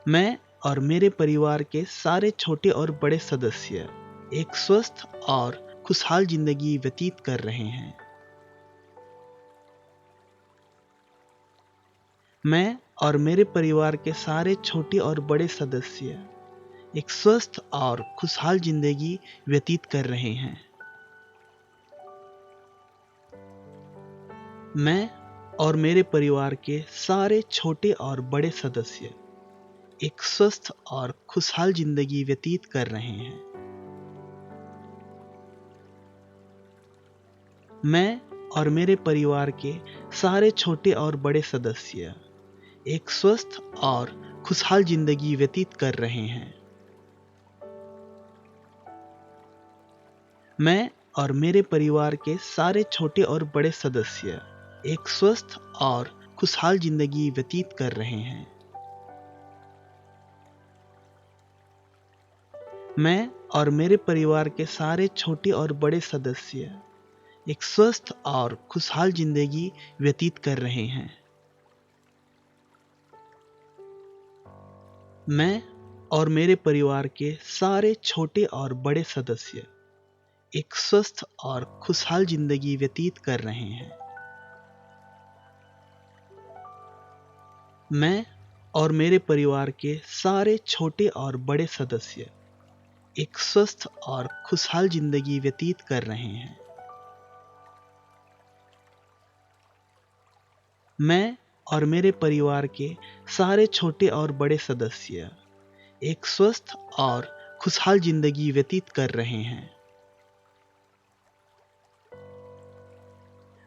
मैं और मेरे परिवार के सारे छोटे और बड़े सदस्य एक स्वस्थ और खुशहाल जिंदगी व्यतीत कर रहे हैं। मैं और मेरे परिवार के सारे छोटे और बड़े सदस्य एक स्वस्थ और खुशहाल जिंदगी व्यतीत कर रहे हैं। मैं और मेरे परिवार के सारे छोटे और बड़े सदस्य एक स्वस्थ और खुशहाल जिंदगी व्यतीत कर रहे हैं। मैं और मेरे परिवार के सारे छोटे और बड़े सदस्य एक स्वस्थ और खुशहाल जिंदगी व्यतीत कर रहे हैं। मैं और मेरे परिवार के सारे छोटे और बड़े सदस्य एक स्वस्थ और खुशहाल जिंदगी व्यतीत कर रहे हैं। मैं और मेरे परिवार के सारे छोटे और बड़े सदस्य एक स्वस्थ और खुशहाल जिंदगी व्यतीत कर रहे हैं। मैं और मेरे परिवार के सारे छोटे और बड़े सदस्य एक स्वस्थ और खुशहाल जिंदगी व्यतीत कर रहे हैं। मैं और मेरे परिवार के सारे छोटे और बड़े सदस्य एक स्वस्थ और खुशहाल जिंदगी व्यतीत कर रहे हैं। मैं और मेरे परिवार के सारे छोटे और बड़े सदस्य एक स्वस्थ और खुशहाल जिंदगी व्यतीत कर रहे हैं।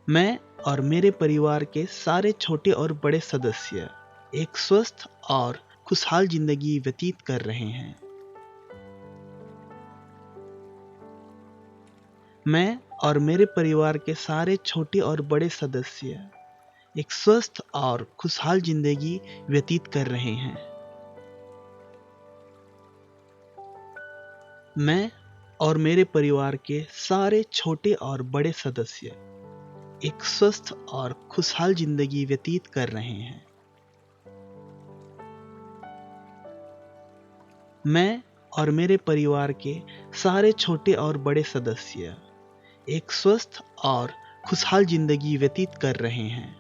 मैं और मेरे परिवार के सारे छोटे और बड़े सदस्य एक स्वस्थ और खुशहाल जिंदगी व्यतीत कर रहे हैं। मैं और मेरे परिवार के सारे छोटे और बड़े सदस्य एक स्वस्थ और खुशहाल जिंदगी व्यतीत कर रहे हैं। मैं और मेरे परिवार के सारे छोटे और बड़े सदस्य एक स्वस्थ और खुशहाल जिंदगी व्यतीत कर रहे हैं। मैं और मेरे परिवार के सारे छोटे और बड़े सदस्य एक स्वस्थ और खुशहाल जिंदगी व्यतीत कर रहे हैं।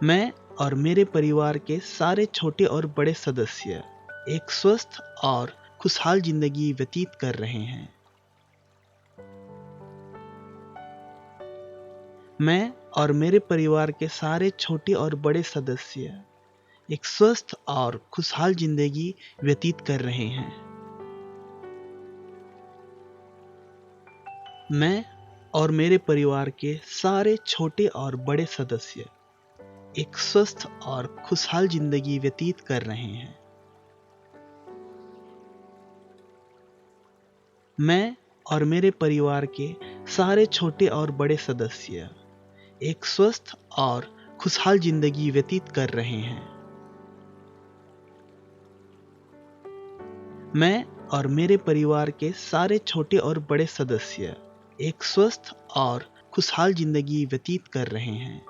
मैं और मेरे परिवार के सारे छोटे और बड़े सदस्य एक स्वस्थ और खुशहाल जिंदगी व्यतीत कर रहे हैं। मैं और मेरे परिवार के सारे छोटे और बड़े सदस्य एक स्वस्थ और खुशहाल जिंदगी व्यतीत कर रहे हैं। मैं और मेरे परिवार के सारे छोटे और बड़े सदस्य एक स्वस्थ और खुशहाल जिंदगी व्यतीत कर रहे हैं। मैं और मेरे परिवार के सारे छोटे और बड़े सदस्य एक स्वस्थ और खुशहाल जिंदगी व्यतीत कर रहे हैं। मैं और मेरे परिवार के सारे छोटे और बड़े सदस्य एक स्वस्थ और खुशहाल जिंदगी व्यतीत कर रहे हैं।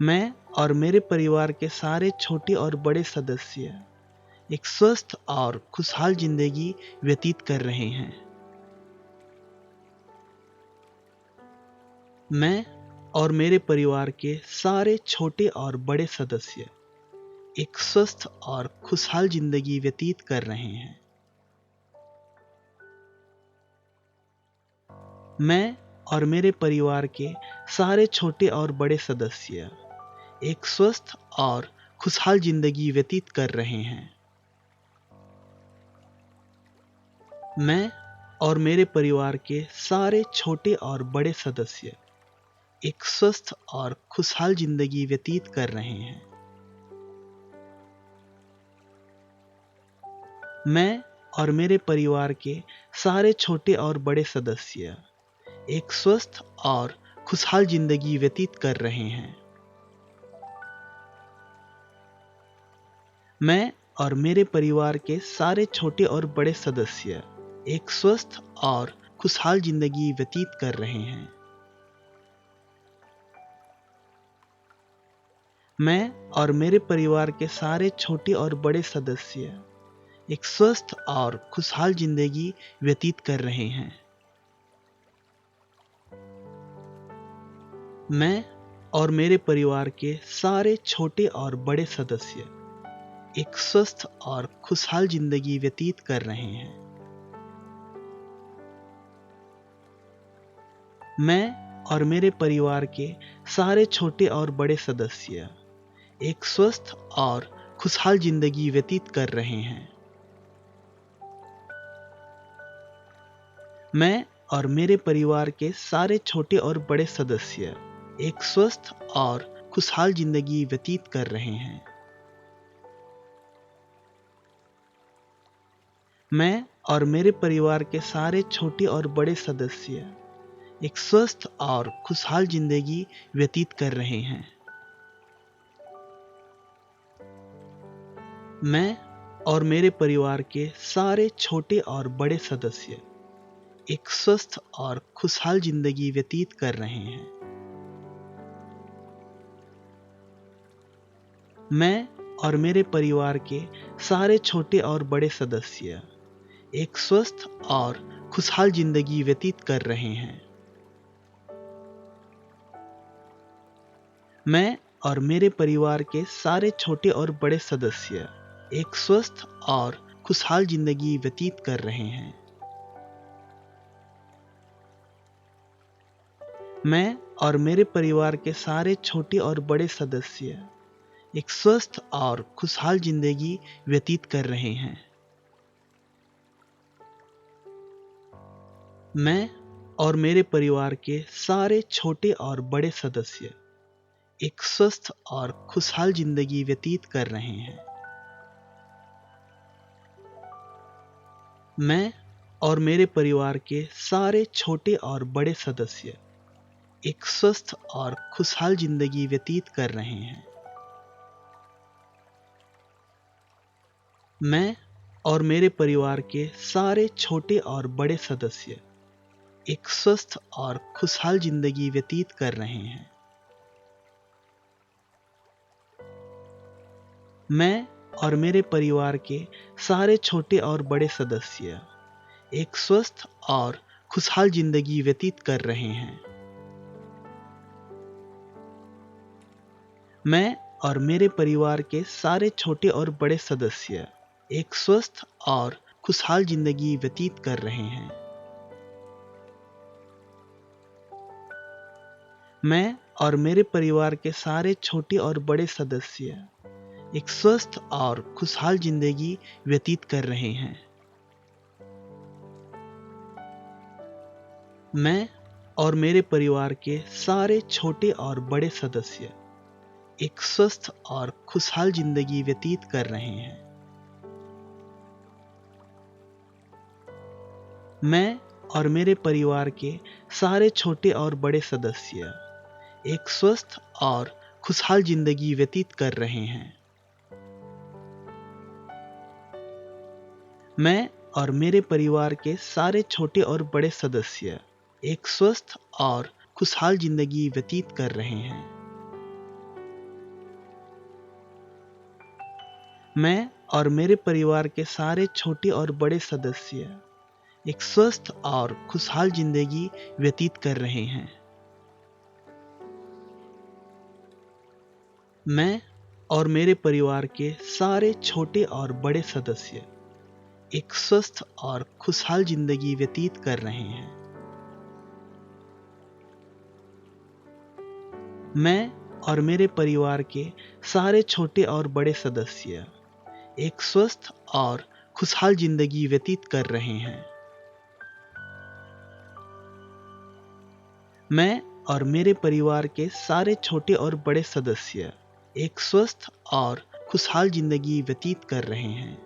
मैं और मेरे परिवार के सारे छोटे और बड़े सदस्य एक स्वस्थ और खुशहाल जिंदगी व्यतीत कर रहे हैं। मैं और मेरे परिवार के सारे छोटे और बड़े सदस्य एक स्वस्थ और खुशहाल जिंदगी व्यतीत कर रहे हैं। मैं और मेरे परिवार के सारे छोटे और बड़े सदस्य एक स्वस्थ और खुशहाल जिंदगी व्यतीत कर रहे हैं। मैं और मेरे परिवार के सारे छोटे और बड़े सदस्य एक स्वस्थ और खुशहाल जिंदगी व्यतीत कर रहे हैं। मैं और मेरे परिवार के सारे छोटे और बड़े सदस्य एक स्वस्थ और खुशहाल जिंदगी व्यतीत कर रहे हैं। मैं और मेरे परिवार के सारे छोटे और बड़े सदस्य एक स्वस्थ और खुशहाल जिंदगी व्यतीत कर रहे हैं। मैं और मेरे परिवार के सारे छोटे और बड़े सदस्य एक स्वस्थ और खुशहाल जिंदगी व्यतीत कर रहे हैं। मैं और मेरे परिवार के सारे छोटे और बड़े सदस्य एक स्वस्थ और खुशहाल जिंदगी व्यतीत कर रहे हैं। मैं और मेरे परिवार के सारे छोटे और बड़े सदस्य एक स्वस्थ और खुशहाल जिंदगी व्यतीत कर रहे हैं। मैं और मेरे परिवार के सारे छोटे और बड़े सदस्य एक स्वस्थ और खुशहाल जिंदगी व्यतीत कर रहे हैं। मैं और मेरे परिवार के सारे छोटे और बड़े सदस्य एक स्वस्थ और खुशहाल जिंदगी व्यतीत कर रहे हैं। मैं और मेरे परिवार के सारे छोटे और बड़े सदस्य एक स्वस्थ और खुशहाल जिंदगी व्यतीत कर रहे हैं। मैं और मेरे परिवार के सारे छोटे और बड़े सदस्य एक स्वस्थ और खुशहाल जिंदगी व्यतीत कर रहे हैं। मैं और मेरे परिवार के सारे छोटे और बड़े सदस्य एक स्वस्थ और खुशहाल जिंदगी व्यतीत कर रहे हैं। मैं और मेरे परिवार के सारे छोटे और बड़े सदस्य एक स्वस्थ और खुशहाल जिंदगी व्यतीत कर रहे हैं। मैं और मेरे परिवार के सारे छोटे और बड़े सदस्य एक स्वस्थ और खुशहाल जिंदगी व्यतीत कर रहे हैं। मैं और मेरे परिवार के सारे छोटे और बड़े सदस्य एक स्वस्थ और खुशहाल जिंदगी व्यतीत कर रहे हैं। मैं और मेरे परिवार के सारे छोटे और बड़े सदस्य एक स्वस्थ और खुशहाल जिंदगी व्यतीत कर रहे हैं। मैं और मेरे परिवार के सारे छोटे और बड़े सदस्य एक स्वस्थ और खुशहाल जिंदगी व्यतीत कर रहे हैं। मैं और मेरे परिवार के सारे छोटे और बड़े सदस्य एक स्वस्थ और खुशहाल जिंदगी व्यतीत कर रहे हैं। मैं और मेरे परिवार के सारे छोटे और बड़े सदस्य एक स्वस्थ और खुशहाल जिंदगी व्यतीत कर रहे हैं। मैं और मेरे परिवार के सारे छोटे और बड़े सदस्य एक स्वस्थ और खुशहाल जिंदगी व्यतीत कर रहे हैं। मैं और मेरे परिवार के सारे छोटे और बड़े सदस्य एक स्वस्थ और खुशहाल जिंदगी व्यतीत कर रहे हैं। मैं और मेरे परिवार के सारे छोटे और बड़े सदस्य एक स्वस्थ और खुशहाल जिंदगी व्यतीत कर रहे हैं। मैं और मेरे परिवार के सारे छोटे और बड़े सदस्य एक स्वस्थ और खुशहाल जिंदगी व्यतीत कर रहे हैं। मैं और मेरे परिवार के सारे छोटे और बड़े सदस्य एक स्वस्थ और खुशहाल जिंदगी व्यतीत कर रहे हैं। मैं और मेरे परिवार के सारे छोटे और बड़े सदस्य एक स्वस्थ और खुशहाल जिंदगी व्यतीत कर रहे हैं। मैं और मेरे परिवार के सारे छोटे और बड़े सदस्य एक स्वस्थ और खुशहाल जिंदगी व्यतीत कर रहे हैं।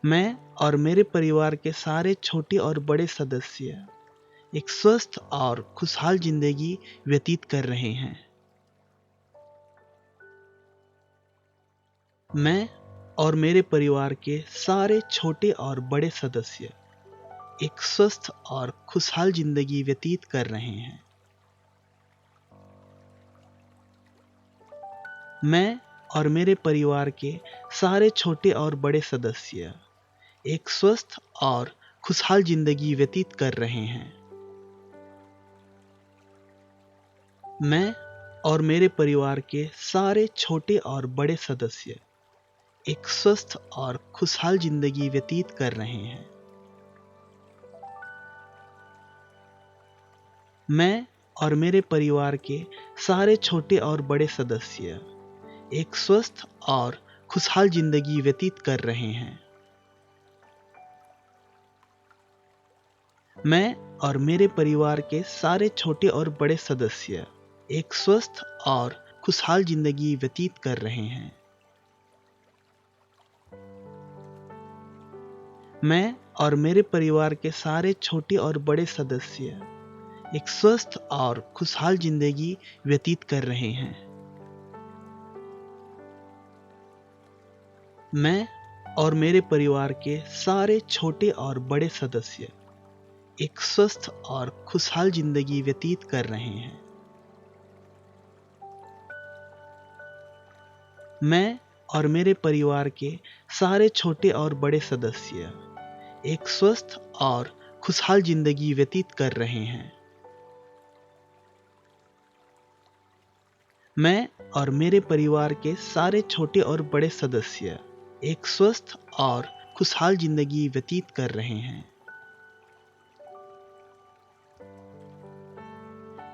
मैं और मेरे परिवार के सारे छोटे और बड़े सदस्य एक स्वस्थ और खुशहाल जिंदगी व्यतीत कर रहे हैं। मैं और मेरे परिवार के सारे छोटे और बड़े सदस्य एक स्वस्थ और खुशहाल जिंदगी व्यतीत कर रहे हैं। मैं और मेरे परिवार के सारे छोटे और बड़े सदस्य एक स्वस्थ और खुशहाल जिंदगी व्यतीत कर रहे हैं। मैं और मेरे परिवार के सारे छोटे और बड़े सदस्य एक स्वस्थ और खुशहाल जिंदगी व्यतीत कर रहे हैं। मैं और मेरे परिवार के सारे छोटे और बड़े सदस्य एक स्वस्थ और खुशहाल जिंदगी व्यतीत कर रहे हैं। मैं और मेरे परिवार के सारे छोटे और बड़े सदस्य एक स्वस्थ और खुशहाल जिंदगी व्यतीत कर रहे हैं। मैं और मेरे परिवार के सारे छोटे और बड़े सदस्य एक स्वस्थ और खुशहाल जिंदगी व्यतीत कर रहे हैं। मैं और मेरे परिवार के सारे छोटे और बड़े सदस्य एक स्वस्थ और खुशहाल जिंदगी व्यतीत कर रहे हैं। मैं और मेरे परिवार के सारे छोटे और बड़े सदस्य एक स्वस्थ और खुशहाल जिंदगी व्यतीत कर रहे हैं। मैं और मेरे परिवार के सारे छोटे और बड़े सदस्य एक स्वस्थ और खुशहाल जिंदगी व्यतीत कर रहे हैं।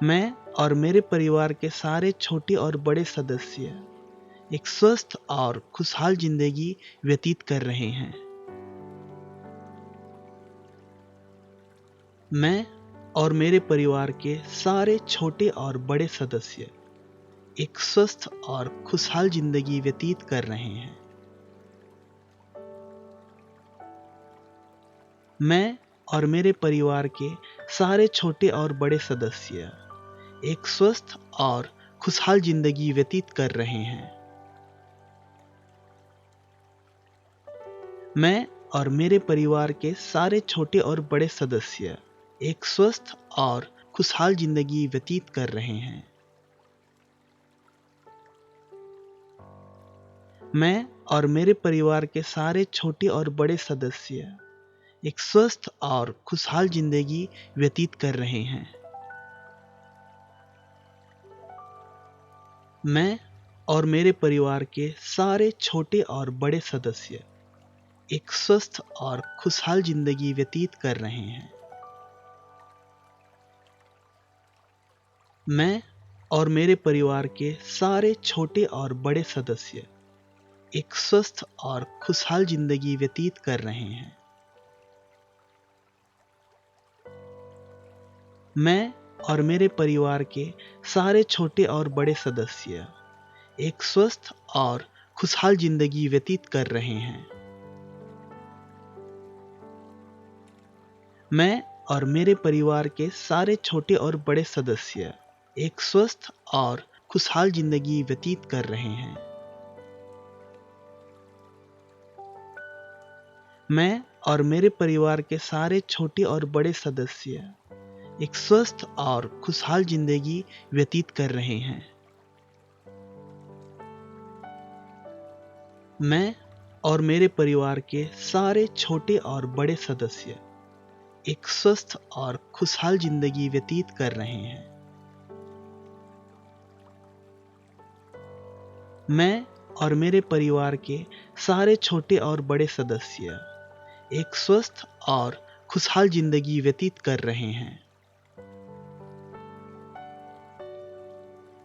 मैं और मेरे परिवार के सारे छोटे और बड़े सदस्य एक स्वस्थ और खुशहाल जिंदगी व्यतीत कर रहे हैं। मैं और मेरे परिवार के सारे छोटे और बड़े सदस्य एक स्वस्थ और खुशहाल जिंदगी व्यतीत कर रहे हैं। मैं और मेरे परिवार के सारे छोटे और बड़े सदस्य एक स्वस्थ और खुशहाल जिंदगी व्यतीत कर रहे हैं। मैं और मेरे परिवार के सारे छोटे और बड़े सदस्य एक स्वस्थ और खुशहाल जिंदगी व्यतीत कर रहे हैं। मैं और मेरे परिवार के सारे छोटे और बड़े सदस्य एक स्वस्थ और खुशहाल जिंदगी व्यतीत कर रहे हैं। मैं और मेरे परिवार के सारे छोटे और बड़े सदस्य एक स्वस्थ और खुशहाल जिंदगी व्यतीत कर रहे हैं। मैं और मेरे परिवार के सारे छोटे और बड़े सदस्य एक स्वस्थ और खुशहाल जिंदगी व्यतीत कर रहे हैं। मैं और मेरे परिवार के सारे छोटे और बड़े सदस्य एक स्वस्थ और खुशहाल जिंदगी व्यतीत कर रहे हैं। मैं और मेरे परिवार के सारे छोटे और बड़े सदस्य एक स्वस्थ और खुशहाल जिंदगी व्यतीत कर रहे हैं। मैं और मेरे परिवार के सारे छोटे और बड़े सदस्य एक स्वस्थ और खुशहाल जिंदगी व्यतीत कर रहे हैं। मैं और मेरे परिवार के सारे छोटे और बड़े सदस्य एक स्वस्थ और खुशहाल जिंदगी व्यतीत कर रहे हैं। मैं और मेरे परिवार के सारे छोटे और बड़े सदस्य एक स्वस्थ और खुशहाल जिंदगी व्यतीत कर रहे हैं।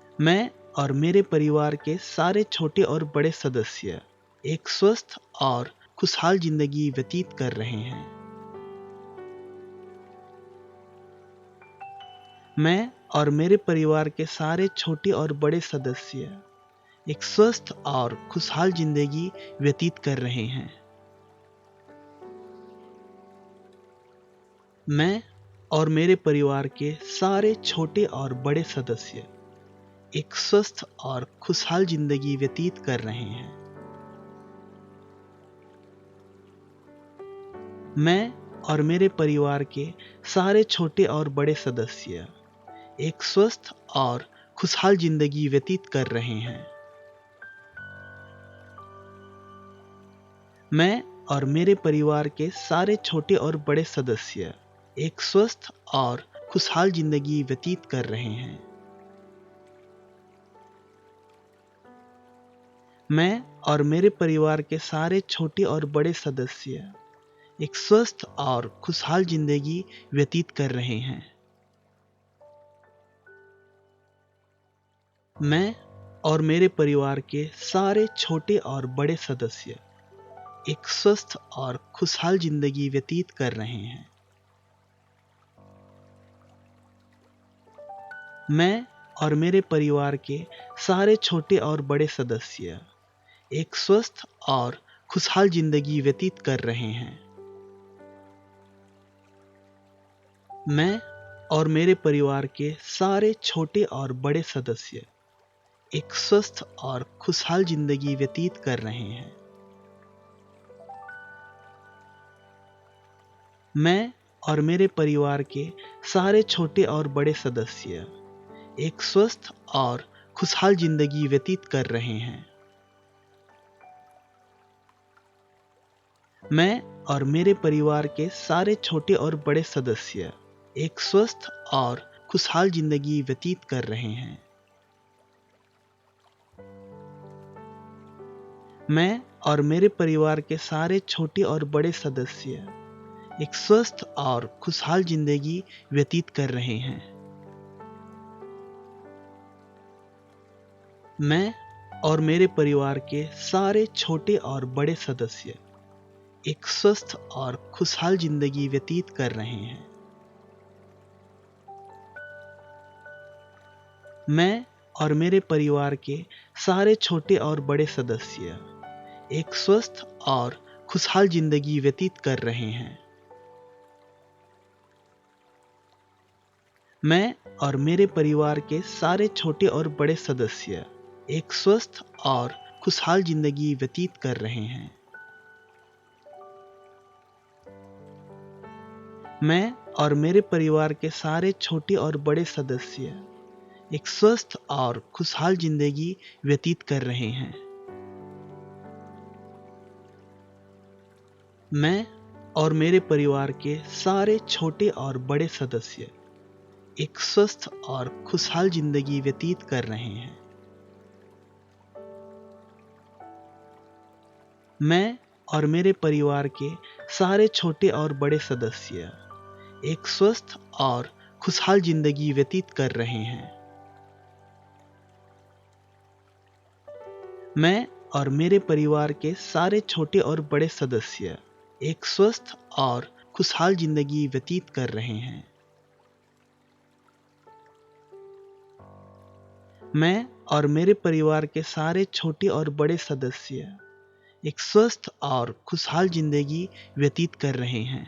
मैं और मेरे परिवार के सारे छोटे और बड़े सदस्य एक स्वस्थ और खुशहाल जिंदगी व्यतीत कर रहे हैं। मैं और मेरे परिवार के सारे छोटे और बड़े सदस्य एक स्वस्थ और खुशहाल जिंदगी व्यतीत कर रहे हैं। मैं और मेरे परिवार के सारे छोटे और बड़े सदस्य एक स्वस्थ और खुशहाल जिंदगी व्यतीत कर रहे हैं। मैं और मेरे परिवार के सारे छोटे और बड़े सदस्य एक स्वस्थ और खुशहाल जिंदगी व्यतीत कर रहे हैं। मैं और मेरे परिवार के सारे छोटे और बड़े सदस्य एक स्वस्थ और खुशहाल जिंदगी व्यतीत कर रहे हैं। मैं और मेरे परिवार के सारे छोटे और बड़े सदस्य एक स्वस्थ और खुशहाल जिंदगी व्यतीत कर रहे हैं। मैं और मेरे परिवार के सारे छोटे और बड़े सदस्य एक स्वस्थ और खुशहाल जिंदगी व्यतीत कर रहे हैं। मैं और मेरे परिवार के सारे छोटे और बड़े सदस्य एक स्वस्थ और खुशहाल जिंदगी व्यतीत कर रहे हैं। मैं और मेरे परिवार के सारे छोटे और बड़े सदस्य एक स्वस्थ और खुशहाल जिंदगी व्यतीत कर रहे हैं। मैं और मेरे परिवार के सारे छोटे और बड़े सदस्य एक स्वस्थ और खुशहाल जिंदगी व्यतीत कर रहे हैं। मैं और मेरे परिवार के सारे छोटे और बड़े सदस्य एक स्वस्थ और खुशहाल जिंदगी व्यतीत कर रहे हैं। मैं और मेरे परिवार के सारे छोटे और बड़े सदस्य एक स्वस्थ और खुशहाल जिंदगी व्यतीत कर रहे हैं। मैं और मेरे परिवार के सारे छोटे और बड़े सदस्य एक स्वस्थ और खुशहाल जिंदगी व्यतीत कर रहे हैं। मैं और मेरे परिवार के सारे छोटे और बड़े सदस्य एक स्वस्थ और खुशहाल जिंदगी व्यतीत कर रहे हैं। मैं और मेरे परिवार के सारे छोटे और बड़े सदस्य एक स्वस्थ और खुशहाल जिंदगी व्यतीत कर रहे हैं। मैं और मेरे परिवार के सारे छोटे और बड़े सदस्य एक स्वस्थ और खुशहाल जिंदगी व्यतीत कर रहे हैं। मैं और मेरे परिवार के सारे छोटे और बड़े सदस्य एक स्वस्थ और खुशहाल जिंदगी व्यतीत कर रहे हैं। मैं और मेरे परिवार के सारे छोटे और बड़े सदस्य एक स्वस्थ और खुशहाल जिंदगी व्यतीत कर रहे हैं। मैं और मेरे परिवार के सारे छोटे और बड़े सदस्य एक स्वस्थ और खुशहाल जिंदगी व्यतीत कर रहे हैं। मैं और मेरे परिवार के सारे छोटे और बड़े सदस्य एक स्वस्थ और खुशहाल जिंदगी व्यतीत कर रहे हैं।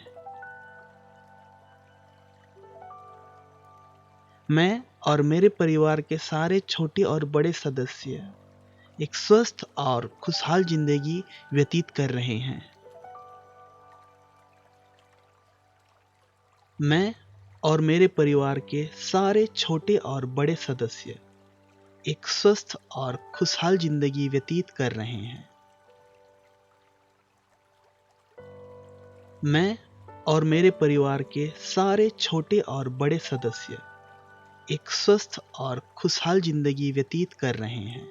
मैं और मेरे परिवार के सारे छोटे और बड़े सदस्य एक स्वस्थ और खुशहाल जिंदगी व्यतीत कर रहे हैं। मैं और मेरे परिवार के सारे छोटे और बड़े सदस्य एक स्वस्थ और खुशहाल जिंदगी व्यतीत कर रहे हैं। मैं और मेरे परिवार के सारे छोटे और बड़े सदस्य एक स्वस्थ और खुशहाल जिंदगी व्यतीत कर रहे हैं।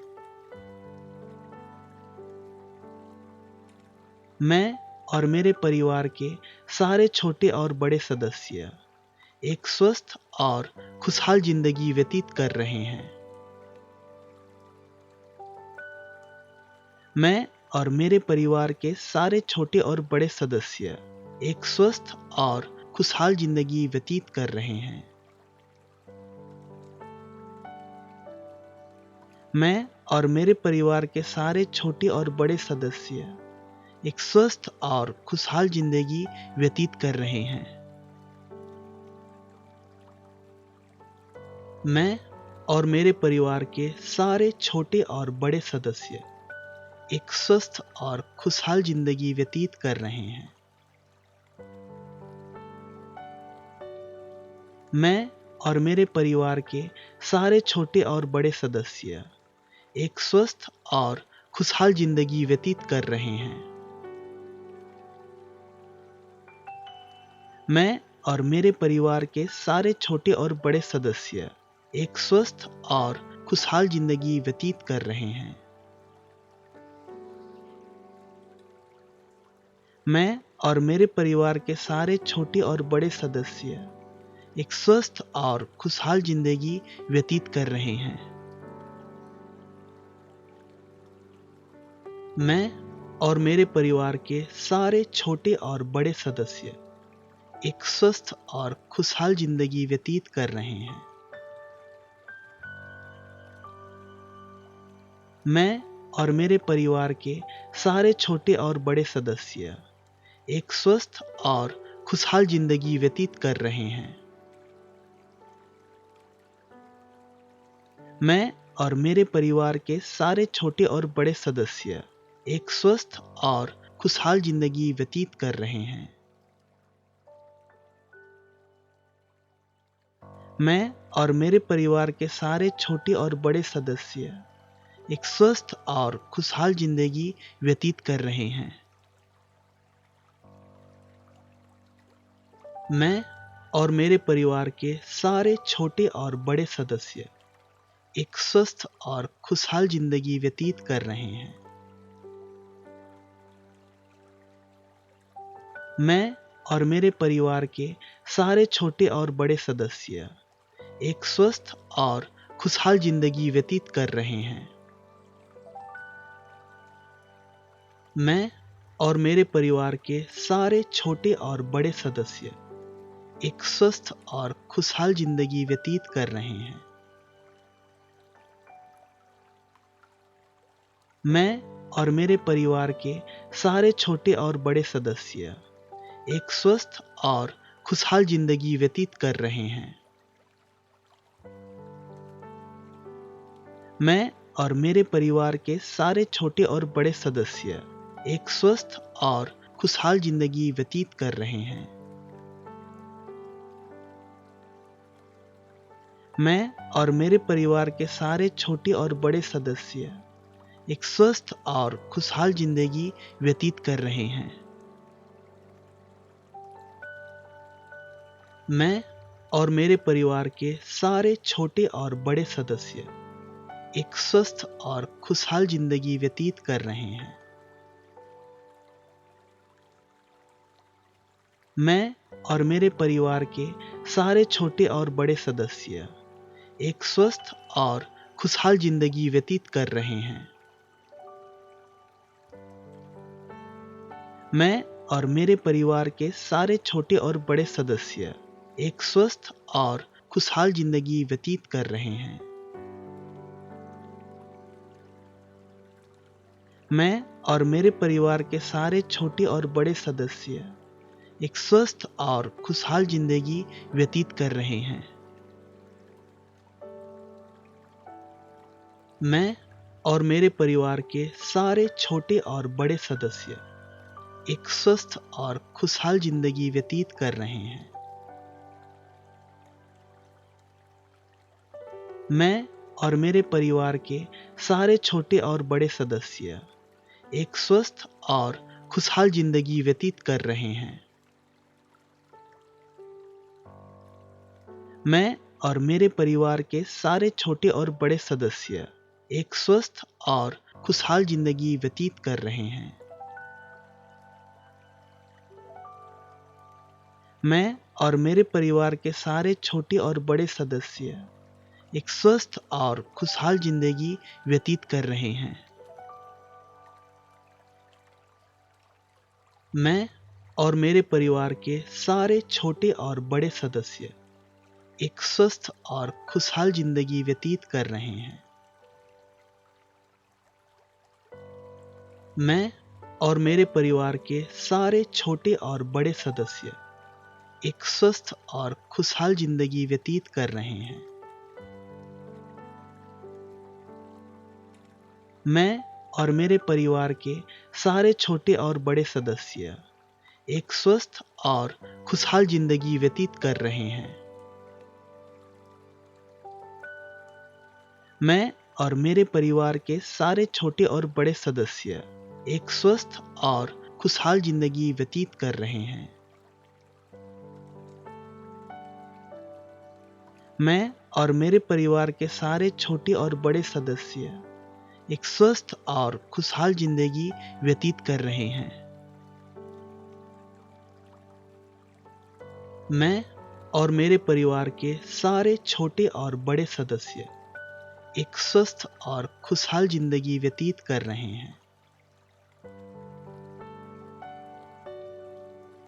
मैं और मेरे परिवार के सारे छोटे और बड़े सदस्य एक स्वस्थ और खुशहाल जिंदगी व्यतीत कर रहे हैं। मैं और मेरे परिवार के सारे छोटे और बड़े सदस्य एक स्वस्थ और खुशहाल जिंदगी व्यतीत कर रहे हैं। मैं और मेरे परिवार के सारे छोटे और बड़े सदस्य एक स्वस्थ और खुशहाल जिंदगी व्यतीत कर रहे हैं। मैं और मेरे परिवार के सारे छोटे और बड़े सदस्य एक स्वस्थ और खुशहाल जिंदगी व्यतीत कर रहे हैं। मैं और मेरे परिवार के सारे छोटे और बड़े सदस्य एक स्वस्थ और खुशहाल जिंदगी व्यतीत कर रहे हैं। मैं और मेरे परिवार के सारे छोटे और बड़े सदस्य एक स्वस्थ और खुशहाल जिंदगी व्यतीत कर रहे हैं। मैं और मेरे परिवार के सारे छोटे और बड़े सदस्य एक स्वस्थ और खुशहाल जिंदगी व्यतीत कर रहे हैं। मैं और मेरे परिवार के सारे छोटे और बड़े सदस्य एक स्वस्थ और खुशहाल जिंदगी व्यतीत कर रहे हैं। मैं और मेरे परिवार के सारे छोटे और बड़े सदस्य एक स्वस्थ और खुशहाल जिंदगी व्यतीत कर रहे हैं। मैं और मेरे परिवार के सारे छोटे और बड़े सदस्य एक स्वस्थ और खुशहाल जिंदगी व्यतीत कर रहे हैं। मैं और मेरे परिवार के सारे छोटे और बड़े सदस्य एक स्वस्थ और खुशहाल जिंदगी व्यतीत कर रहे हैं। मैं और मेरे परिवार के सारे छोटे और बड़े सदस्य एक स्वस्थ और खुशहाल जिंदगी व्यतीत कर रहे हैं। मैं और मेरे परिवार के सारे छोटे और बड़े सदस्य एक स्वस्थ और खुशहाल जिंदगी व्यतीत कर रहे हैं। मैं और मेरे परिवार के सारे छोटे और बड़े सदस्य एक स्वस्थ और खुशहाल जिंदगी व्यतीत कर रहे हैं। मैं और मेरे परिवार के सारे छोटे और बड़े सदस्य एक स्वस्थ और खुशहाल जिंदगी व्यतीत कर रहे हैं। मैं और मेरे परिवार के सारे छोटे और बड़े सदस्य एक स्वस्थ और खुशहाल जिंदगी व्यतीत कर रहे हैं। मैं और मेरे परिवार के सारे छोटे और बड़े सदस्य एक स्वस्थ और खुशहाल जिंदगी व्यतीत कर रहे हैं। मैं और मेरे परिवार के सारे छोटे और बड़े सदस्य एक स्वस्थ और खुशहाल जिंदगी व्यतीत कर रहे हैं। मैं और मेरे परिवार के सारे छोटे और बड़े सदस्य एक स्वस्थ और खुशहाल जिंदगी व्यतीत कर रहे हैं। मैं और मेरे परिवार के सारे छोटे और बड़े सदस्य एक स्वस्थ और खुशहाल जिंदगी व्यतीत कर रहे हैं। मैं और मेरे परिवार के सारे छोटे और बड़े सदस्य एक स्वस्थ और खुशहाल जिंदगी व्यतीत कर रहे हैं। मैं और मेरे परिवार के सारे छोटे और बड़े सदस्य एक स्वस्थ और खुशहाल जिंदगी व्यतीत कर रहे हैं। मैं और मेरे परिवार के सारे छोटे और बड़े सदस्य एक स्वस्थ और खुशहाल जिंदगी व्यतीत कर रहे हैं। मैं और मेरे परिवार के सारे छोटे और बड़े सदस्य एक स्वस्थ और खुशहाल जिंदगी व्यतीत कर रहे हैं। मैं और मेरे परिवार के सारे छोटे और बड़े सदस्य एक स्वस्थ और खुशहाल जिंदगी व्यतीत कर रहे हैं। मैं और मेरे परिवार के सारे छोटे और बड़े सदस्य एक स्वस्थ और खुशहाल जिंदगी व्यतीत कर रहे हैं। मैं और मेरे परिवार के सारे छोटे और बड़े सदस्य एक स्वस्थ और खुशहाल जिंदगी व्यतीत कर रहे हैं। मैं और मेरे परिवार के सारे छोटे और बड़े सदस्य एक स्वस्थ और खुशहाल जिंदगी व्यतीत कर रहे हैं। मैं और मेरे परिवार के सारे छोटे और बड़े सदस्य एक स्वस्थ और खुशहाल जिंदगी व्यतीत कर रहे हैं। मैं और मेरे परिवार के सारे छोटे और बड़े सदस्य एक स्वस्थ और खुशहाल जिंदगी व्यतीत कर रहे हैं। मैं और मेरे परिवार के सारे छोटे और बड़े सदस्य एक स्वस्थ और खुशहाल जिंदगी व्यतीत कर रहे हैं।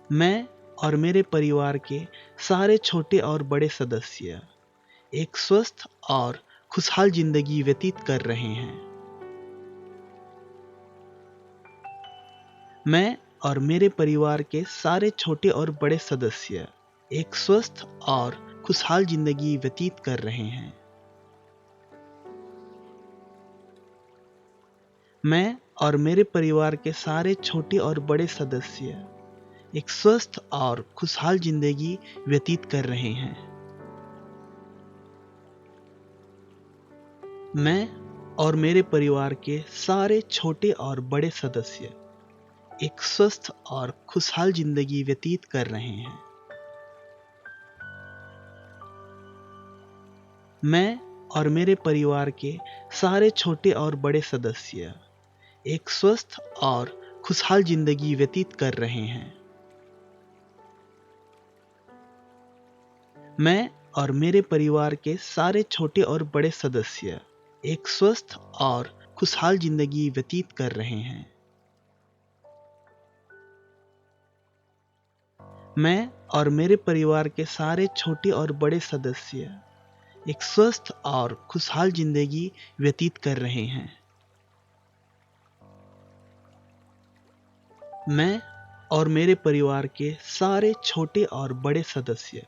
मैं और मेरे परिवार के सारे छोटे और बड़े सदस्य एक स्वस्थ और खुशहाल जिंदगी व्यतीत कर रहे हैं। मैं और मेरे परिवार के सारे छोटे और बड़े सदस्य एक स्वस्थ और खुशहाल जिंदगी व्यतीत कर रहे हैं। मैं और मेरे परिवार के सारे छोटे और बड़े सदस्य एक स्वस्थ और खुशहाल जिंदगी व्यतीत कर रहे हैं। मैं और मेरे परिवार के सारे छोटे और बड़े सदस्य एक स्वस्थ और खुशहाल जिंदगी व्यतीत कर रहे हैं। मैं और मेरे परिवार के सारे छोटे और बड़े सदस्य एक स्वस्थ और खुशहाल जिंदगी व्यतीत कर रहे हैं। मैं और मेरे परिवार के सारे छोटे और बड़े सदस्य एक स्वस्थ और खुशहाल जिंदगी व्यतीत कर रहे हैं। मैं और मेरे परिवार के सारे छोटे और बड़े सदस्य एक स्वस्थ और खुशहाल जिंदगी व्यतीत कर रहे हैं। मैं और मेरे परिवार के सारे छोटे और बड़े सदस्य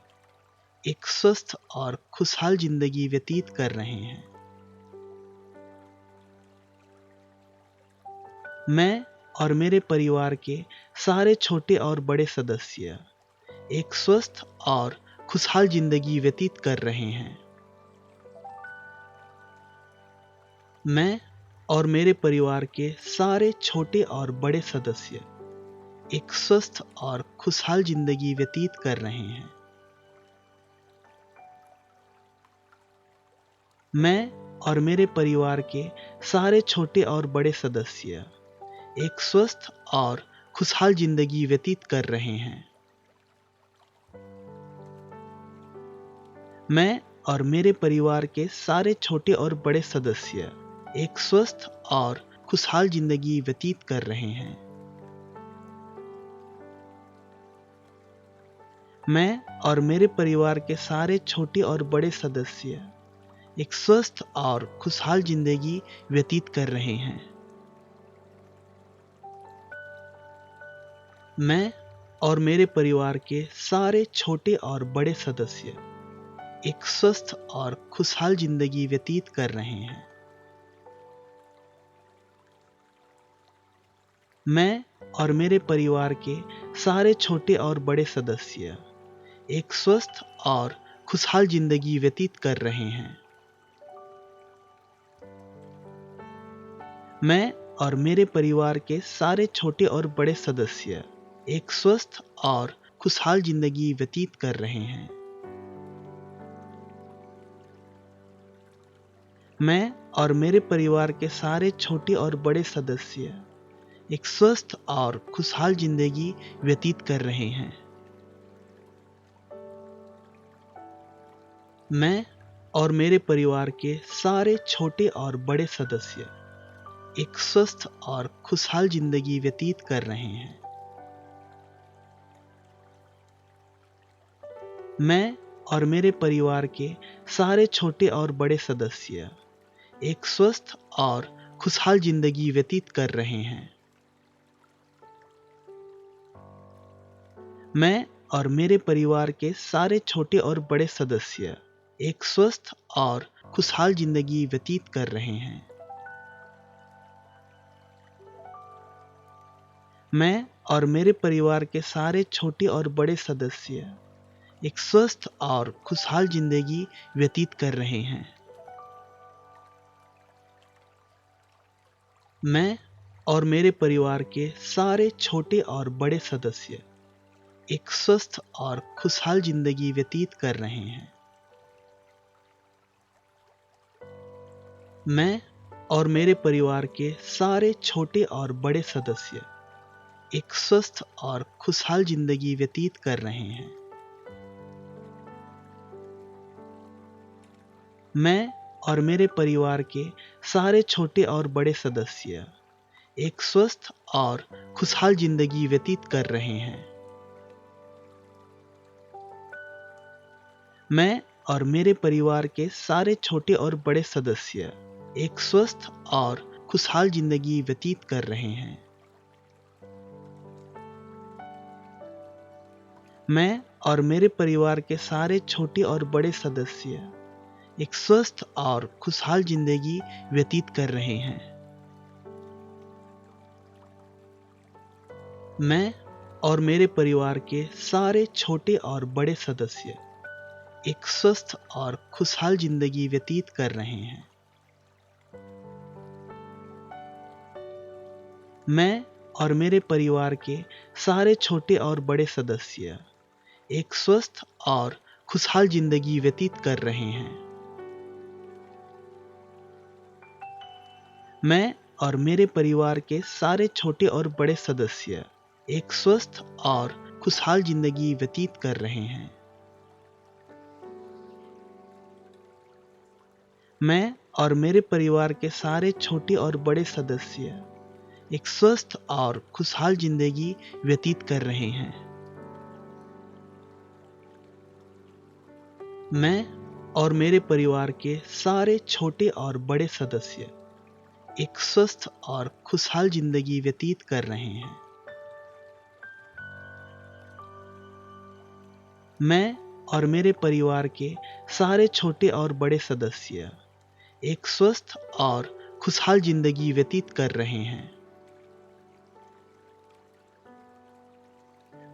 एक स्वस्थ और खुशहाल जिंदगी व्यतीत कर रहे हैं। मैं और मेरे परिवार के सारे छोटे और बड़े सदस्य एक स्वस्थ और खुशहाल जिंदगी व्यतीत कर रहे हैं। मैं और मेरे परिवार के सारे छोटे और बड़े सदस्य एक स्वस्थ और खुशहाल जिंदगी व्यतीत कर रहे हैं। मैं और मेरे परिवार के सारे छोटे और बड़े सदस्य एक स्वस्थ और खुशहाल जिंदगी व्यतीत कर रहे हैं। मैं और मेरे परिवार के सारे छोटे और बड़े सदस्य एक स्वस्थ और खुशहाल जिंदगी व्यतीत कर रहे हैं। मैं और मेरे परिवार के सारे छोटे और बड़े सदस्य एक स्वस्थ और खुशहाल जिंदगी व्यतीत कर रहे हैं। मैं और मेरे परिवार के सारे छोटे और बड़े सदस्य एक स्वस्थ और खुशहाल जिंदगी व्यतीत कर रहे हैं। मैं और मेरे परिवार के सारे छोटे और बड़े सदस्य एक स्वस्थ और खुशहाल जिंदगी व्यतीत कर रहे हैं। मैं और मेरे परिवार के सारे छोटे और बड़े सदस्य एक स्वस्थ और खुशहाल जिंदगी व्यतीत कर रहे हैं। मैं और मेरे परिवार के सारे छोटे और बड़े सदस्य एक स्वस्थ और खुशहाल जिंदगी व्यतीत कर रहे हैं। मैं और मेरे परिवार के सारे छोटे और बड़े सदस्य एक स्वस्थ और खुशहाल जिंदगी व्यतीत कर रहे हैं। मैं और मेरे परिवार के सारे छोटे और बड़े सदस्य एक स्वस्थ और खुशहाल जिंदगी व्यतीत कर रहे हैं। मैं और मेरे परिवार के सारे छोटे और बड़े सदस्य एक स्वस्थ और खुशहाल जिंदगी व्यतीत कर रहे हैं। मैं और मेरे परिवार के सारे छोटे और बड़े सदस्य एक स्वस्थ और खुशहाल जिंदगी व्यतीत कर रहे हैं। मैं और मेरे परिवार के सारे छोटे और बड़े सदस्य एक स्वस्थ और खुशहाल जिंदगी व्यतीत कर रहे हैं। मैं और मेरे परिवार के सारे छोटे और बड़े सदस्य एक स्वस्थ और खुशहाल जिंदगी व्यतीत कर रहे हैं। मैं और मेरे परिवार के सारे छोटे और बड़े सदस्य एक स्वस्थ और खुशहाल जिंदगी व्यतीत कर रहे हैं। मैं और मेरे परिवार के सारे छोटे और बड़े सदस्य एक स्वस्थ और खुशहाल जिंदगी व्यतीत कर रहे हैं। मैं और मेरे परिवार के सारे छोटे और बड़े सदस्य एक स्वस्थ और खुशहाल जिंदगी व्यतीत कर रहे हैं। मैं और मेरे परिवार के सारे छोटे और बड़े सदस्य एक स्वस्थ और खुशहाल जिंदगी व्यतीत कर रहे हैं। मैं और मेरे परिवार के सारे छोटे और बड़े सदस्य एक स्वस्थ और खुशहाल जिंदगी व्यतीत कर रहे हैं। मैं और मेरे परिवार के सारे छोटे और बड़े सदस्य एक स्वस्थ और खुशहाल जिंदगी व्यतीत कर रहे हैं। मैं और मेरे परिवार के सारे छोटे और बड़े सदस्य एक स्वस्थ और खुशहाल जिंदगी व्यतीत कर रहे हैं। मैं और मेरे परिवार के सारे छोटे और बड़े सदस्य एक स्वस्थ और खुशहाल जिंदगी व्यतीत कर रहे हैं। मैं और मेरे परिवार के सारे छोटे और बड़े सदस्य एक स्वस्थ और खुशहाल जिंदगी व्यतीत कर रहे हैं।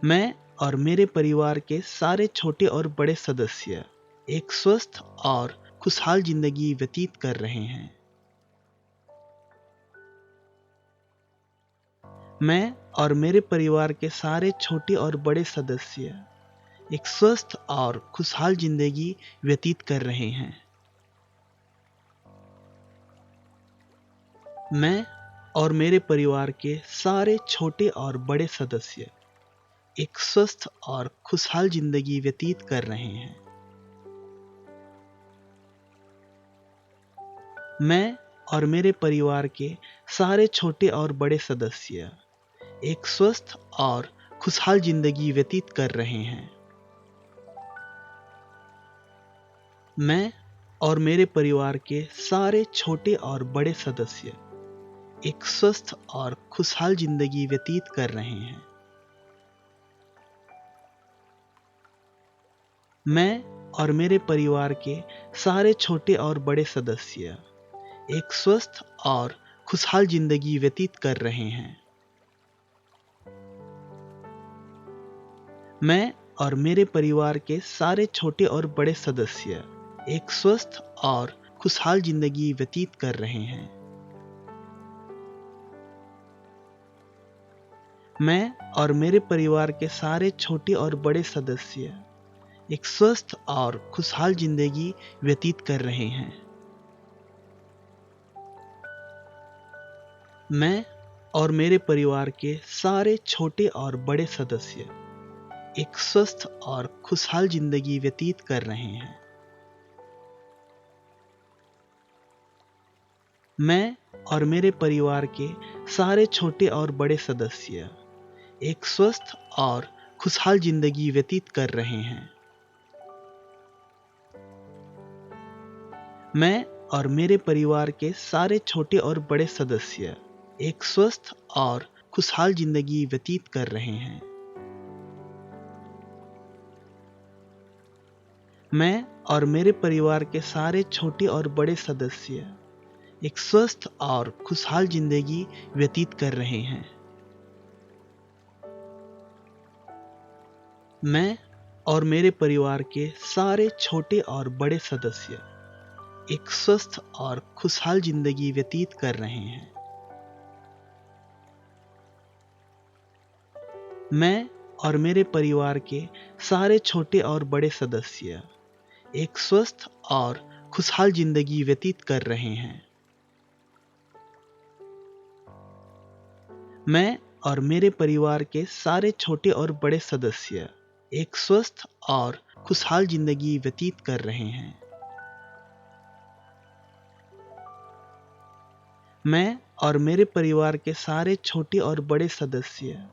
मैं और मेरे परिवार के सारे छोटे और बड़े सदस्य एक स्वस्थ और खुशहाल जिंदगी व्यतीत कर रहे हैं। मैं और मेरे परिवार के सारे छोटे और बड़े सदस्य एक स्वस्थ और खुशहाल जिंदगी व्यतीत कर रहे हैं। मैं और मेरे परिवार के सारे छोटे और बड़े सदस्य एक स्वस्थ और खुशहाल जिंदगी व्यतीत कर रहे हैं। मैं और मेरे परिवार के सारे छोटे और बड़े सदस्य एक स्वस्थ और खुशहाल जिंदगी व्यतीत कर रहे हैं। मैं और मेरे परिवार के सारे छोटे और बड़े सदस्य एक स्वस्थ और खुशहाल जिंदगी व्यतीत कर रहे हैं। मैं और मेरे परिवार के सारे छोटे और बड़े सदस्य एक स्वस्थ और खुशहाल जिंदगी व्यतीत कर रहे हैं। मैं और मेरे परिवार के सारे छोटे और बड़े सदस्य एक स्वस्थ और खुशहाल जिंदगी व्यतीत कर रहे हैं। मैं और मेरे परिवार के सारे छोटे और बड़े सदस्य एक स्वस्थ और खुशहाल जिंदगी व्यतीत कर रहे हैं। मैं और मेरे परिवार के सारे छोटे और बड़े सदस्य एक स्वस्थ और खुशहाल जिंदगी व्यतीत कर रहे हैं। मैं और मेरे परिवार के सारे छोटे और बड़े सदस्य एक स्वस्थ और खुशहाल जिंदगी व्यतीत कर रहे हैं। मैं और मेरे परिवार के सारे छोटे और बड़े सदस्य एक स्वस्थ और खुशहाल जिंदगी व्यतीत कर रहे हैं। मैं और मेरे परिवार के सारे छोटे और बड़े सदस्य एक स्वस्थ और खुशहाल जिंदगी व्यतीत कर रहे हैं। मैं और मेरे परिवार के सारे छोटे और बड़े सदस्य एक स्वस्थ और खुशहाल जिंदगी व्यतीत कर रहे हैं। मैं और मेरे परिवार के सारे छोटे और बड़े सदस्य एक स्वस्थ और खुशहाल जिंदगी व्यतीत कर रहे हैं। मैं और मेरे परिवार के सारे छोटे और बड़े सदस्य एक स्वस्थ और खुशहाल जिंदगी व्यतीत कर रहे हैं। मैं और मेरे परिवार के सारे छोटे और बड़े सदस्य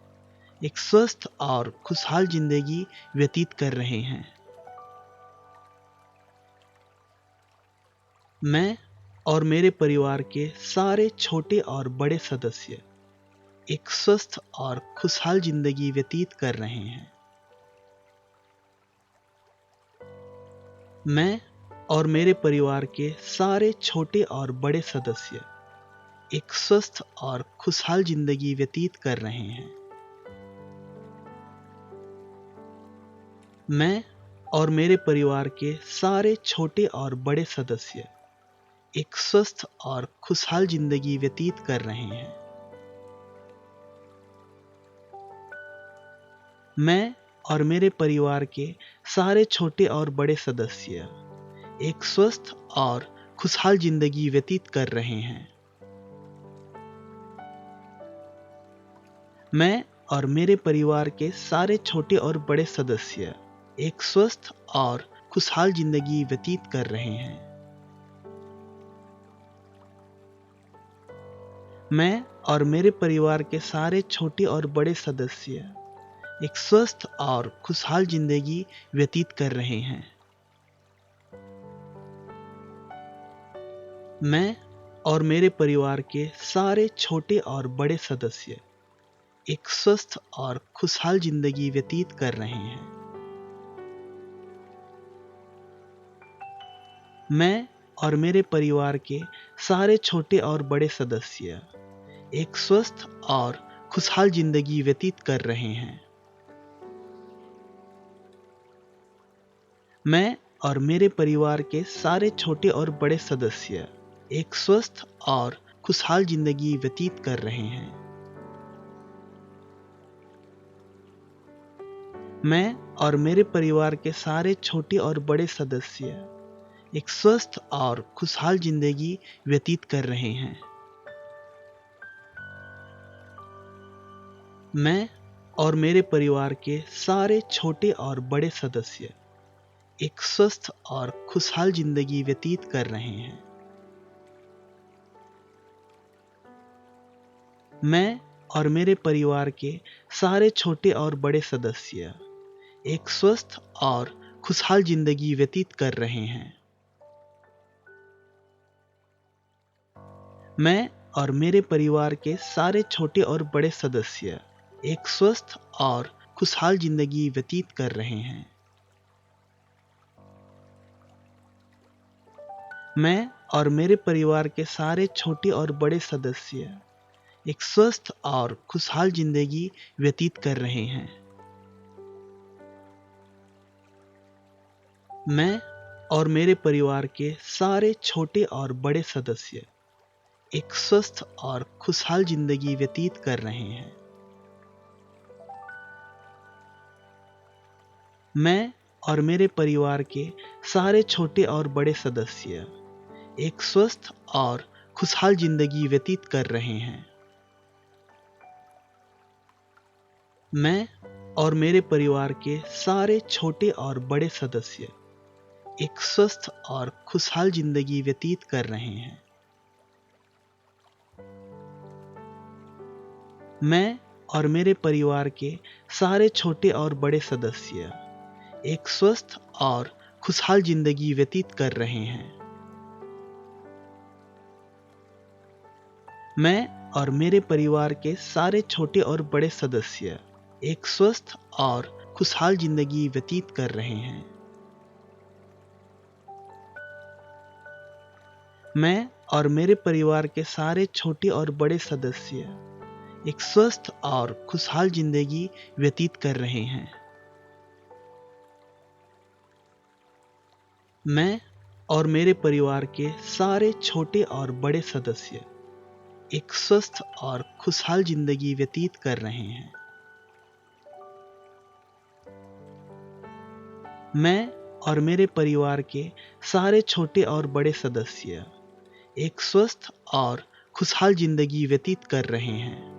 एक स्वस्थ और खुशहाल जिंदगी व्यतीत कर रहे हैं। मैं और मेरे परिवार के सारे छोटे और बड़े सदस्य एक स्वस्थ और खुशहाल जिंदगी व्यतीत कर रहे हैं। मैं और मेरे परिवार के सारे छोटे और बड़े सदस्य एक स्वस्थ और खुशहाल जिंदगी व्यतीत कर रहे हैं। मैं और मेरे परिवार के सारे छोटे और बड़े सदस्य एक स्वस्थ और खुशहाल जिंदगी व्यतीत कर रहे हैं। मैं और मेरे परिवार के सारे छोटे और बड़े सदस्य एक स्वस्थ और खुशहाल जिंदगी व्यतीत कर रहे हैं। मैं और मेरे परिवार के सारे छोटे और बड़े सदस्य एक स्वस्थ और खुशहाल जिंदगी व्यतीत कर रहे हैं। मैं और मेरे परिवार के सारे छोटे और बड़े सदस्य एक स्वस्थ और खुशहाल जिंदगी व्यतीत कर रहे हैं। मैं और मेरे परिवार के सारे छोटे और बड़े सदस्य एक स्वस्थ और खुशहाल जिंदगी व्यतीत कर रहे हैं। मैं और मेरे परिवार के सारे छोटे और बड़े सदस्य एक स्वस्थ और खुशहाल जिंदगी व्यतीत कर रहे हैं। मैं और मेरे परिवार के सारे छोटे और बड़े सदस्य एक स्वस्थ और खुशहाल जिंदगी व्यतीत कर रहे हैं। मैं और मेरे परिवार के सारे छोटे और बड़े सदस्य एक स्वस्थ और खुशहाल जिंदगी व्यतीत कर रहे हैं। मैं और मेरे परिवार के सारे छोटे और बड़े सदस्य एक स्वस्थ और खुशहाल जिंदगी व्यतीत कर रहे हैं। मैं और मेरे परिवार के सारे छोटे और बड़े सदस्य एक स्वस्थ और खुशहाल जिंदगी व्यतीत कर रहे हैं। मैं और मेरे परिवार के सारे छोटे और बड़े सदस्य एक स्वस्थ और खुशहाल जिंदगी व्यतीत कर रहे हैं। मैं और मेरे परिवार के सारे छोटे और बड़े सदस्य एक स्वस्थ और खुशहाल जिंदगी व्यतीत कर रहे हैं। मैं और मेरे परिवार के सारे छोटे और बड़े सदस्य एक स्वस्थ और खुशहाल जिंदगी व्यतीत कर रहे हैं। मैं और मेरे परिवार के सारे छोटे और बड़े सदस्य एक स्वस्थ और खुशहाल जिंदगी व्यतीत कर रहे हैं। मैं और मेरे परिवार के सारे छोटे और बड़े सदस्य एक स्वस्थ और खुशहाल जिंदगी व्यतीत कर रहे हैं। मैं और मेरे परिवार के सारे छोटे और बड़े सदस्य एक स्वस्थ और खुशहाल जिंदगी व्यतीत कर रहे हैं। मैं और मेरे परिवार के सारे छोटे और बड़े सदस्य एक स्वस्थ और खुशहाल जिंदगी व्यतीत कर रहे हैं। मैं और मेरे परिवार के सारे छोटे और बड़े सदस्य एक स्वस्थ और खुशहाल जिंदगी व्यतीत कर रहे हैं। मैं और मेरे परिवार के सारे छोटे और बड़े सदस्य एक स्वस्थ और खुशहाल जिंदगी व्यतीत कर रहे हैं। मैं और मेरे परिवार के सारे छोटे और बड़े सदस्य एक स्वस्थ और खुशहाल जिंदगी व्यतीत कर रहे हैं।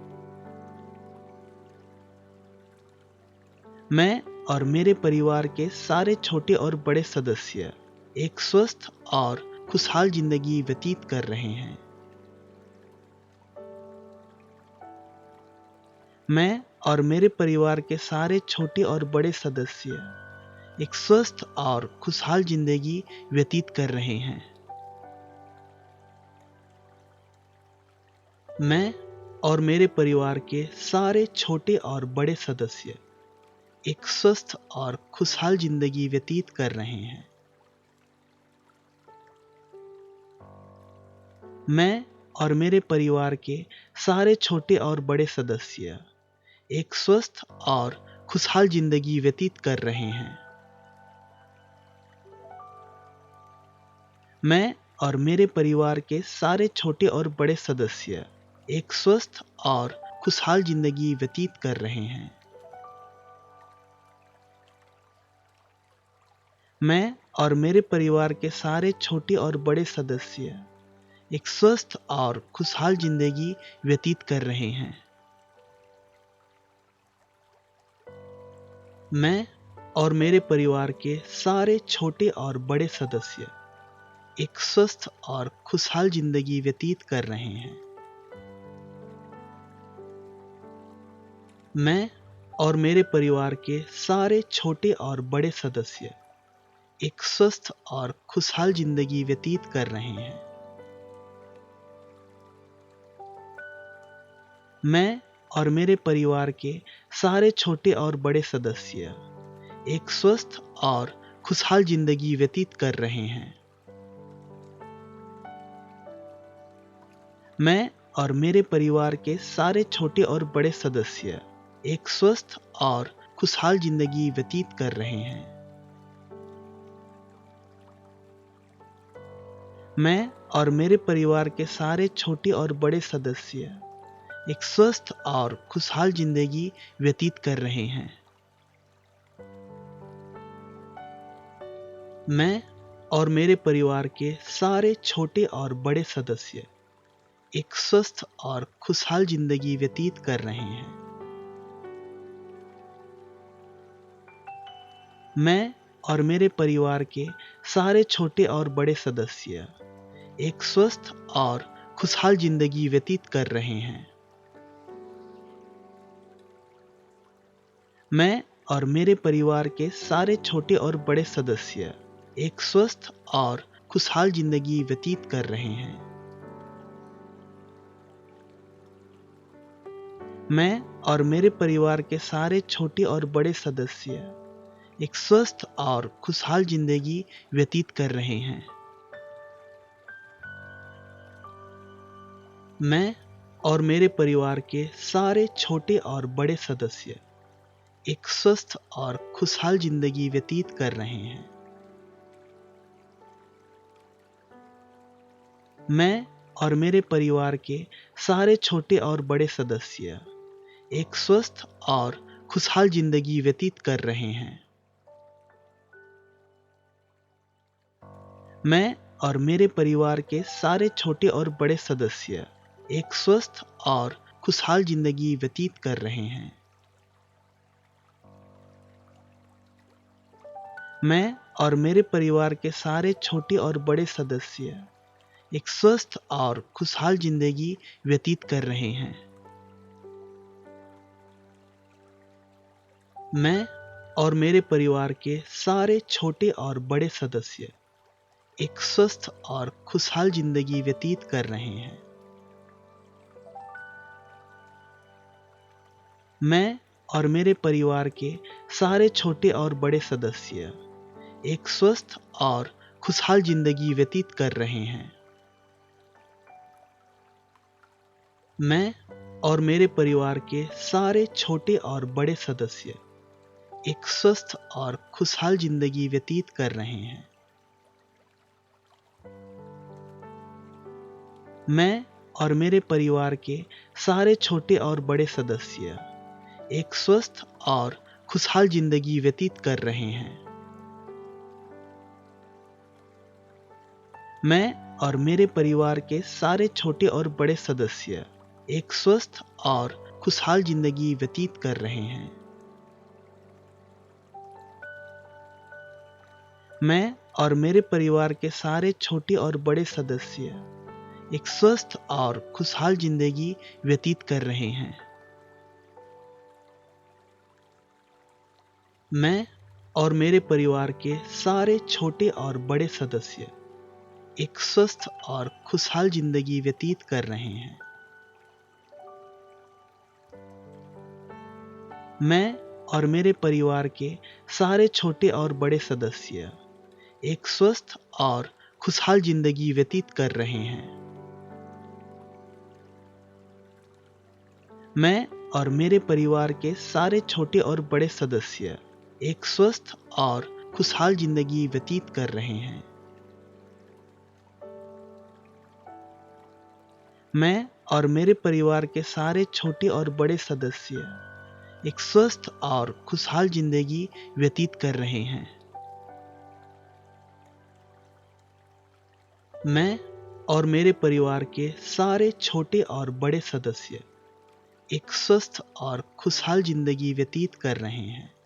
मैं और मेरे परिवार के सारे छोटे और बड़े सदस्य एक स्वस्थ और खुशहाल जिंदगी व्यतीत कर रहे हैं। मैं और मेरे परिवार के सारे छोटे और बड़े सदस्य एक स्वस्थ और खुशहाल जिंदगी व्यतीत कर रहे हैं। मैं और मेरे परिवार के सारे छोटे और बड़े सदस्य एक स्वस्थ और खुशहाल जिंदगी व्यतीत कर रहे हैं। मैं और मेरे परिवार के सारे छोटे और बड़े सदस्य एक स्वस्थ और खुशहाल जिंदगी व्यतीत कर रहे हैं। मैं और मेरे परिवार के सारे छोटे और बड़े सदस्य एक स्वस्थ और खुशहाल जिंदगी व्यतीत कर रहे हैं। मैं और मेरे परिवार के सारे छोटे और बड़े सदस्य एक स्वस्थ और खुशहाल जिंदगी व्यतीत कर रहे हैं। मैं और मेरे परिवार के सारे छोटे और बड़े सदस्य एक स्वस्थ और खुशहाल जिंदगी व्यतीत कर रहे हैं। मैं और मेरे परिवार के सारे छोटे और बड़े सदस्य एक स्वस्थ और खुशहाल जिंदगी व्यतीत कर रहे हैं। मैं और मेरे परिवार के सारे छोटे और बड़े सदस्य एक स्वस्थ और खुशहाल जिंदगी व्यतीत कर रहे हैं। मैं और मेरे परिवार के सारे छोटे और बड़े सदस्य एक स्वस्थ और खुशहाल जिंदगी व्यतीत कर रहे हैं। मैं और मेरे परिवार के सारे छोटे और बड़े सदस्य एक स्वस्थ और खुशहाल जिंदगी व्यतीत कर रहे हैं। मैं और मेरे परिवार के सारे छोटे और बड़े सदस्य एक स्वस्थ और खुशहाल जिंदगी व्यतीत कर रहे हैं। मैं और मेरे परिवार के सारे छोटे और बड़े सदस्य एक स्वस्थ और खुशहाल जिंदगी व्यतीत कर रहे हैं। मैं और मेरे परिवार के सारे छोटे और बड़े सदस्य एक स्वस्थ और खुशहाल जिंदगी व्यतीत कर रहे हैं। मैं और मेरे परिवार के सारे छोटे और बड़े सदस्य एक स्वस्थ और खुशहाल जिंदगी व्यतीत कर रहे हैं। मैं और मेरे परिवार के सारे छोटे और बड़े सदस्य एक स्वस्थ और खुशहाल जिंदगी व्यतीत कर रहे हैं। मैं और मेरे परिवार के सारे छोटे और बड़े सदस्य एक स्वस्थ और खुशहाल जिंदगी व्यतीत कर रहे हैं। मैं और मेरे परिवार के सारे छोटे और बड़े सदस्य एक स्वस्थ और खुशहाल जिंदगी व्यतीत कर रहे हैं। मैं और मेरे परिवार के सारे छोटे और बड़े सदस्य एक स्वस्थ और खुशहाल जिंदगी व्यतीत कर रहे हैं। मैं और मेरे परिवार के सारे छोटे और बड़े सदस्य एक स्वस्थ और खुशहाल जिंदगी व्यतीत कर रहे हैं। मैं और मेरे परिवार के सारे छोटे और बड़े सदस्य एक स्वस्थ और खुशहाल जिंदगी व्यतीत कर रहे हैं। मैं और मेरे परिवार के सारे छोटे और बड़े सदस्य एक स्वस्थ और खुशहाल जिंदगी व्यतीत कर रहे हैं। मैं और मेरे परिवार के सारे छोटे और बड़े सदस्य एक स्वस्थ और खुशहाल जिंदगी व्यतीत कर रहे हैं। मैं और मेरे परिवार के सारे छोटे और बड़े सदस्य एक स्वस्थ और खुशहाल जिंदगी व्यतीत कर रहे हैं। मैं और मेरे परिवार के सारे छोटे और बड़े सदस्य एक स्वस्थ और खुशहाल जिंदगी व्यतीत कर रहे हैं। मैं और मेरे परिवार के सारे छोटे और बड़े सदस्य एक स्वस्थ और खुशहाल जिंदगी व्यतीत कर रहे हैं। मैं और मेरे परिवार के सारे छोटे और बड़े सदस्य एक स्वस्थ और खुशहाल जिंदगी व्यतीत कर रहे हैं। मैं और मेरे परिवार के सारे छोटे और बड़े सदस्य एक स्वस्थ और खुशहाल जिंदगी व्यतीत कर रहे हैं। मैं और मेरे परिवार के सारे छोटे और बड़े सदस्य एक स्वस्थ और खुशहाल जिंदगी व्यतीत कर रहे हैं। मैं और मेरे परिवार के सारे छोटे और बड़े सदस्य एक स्वस्थ और खुशहाल जिंदगी व्यतीत कर रहे हैं।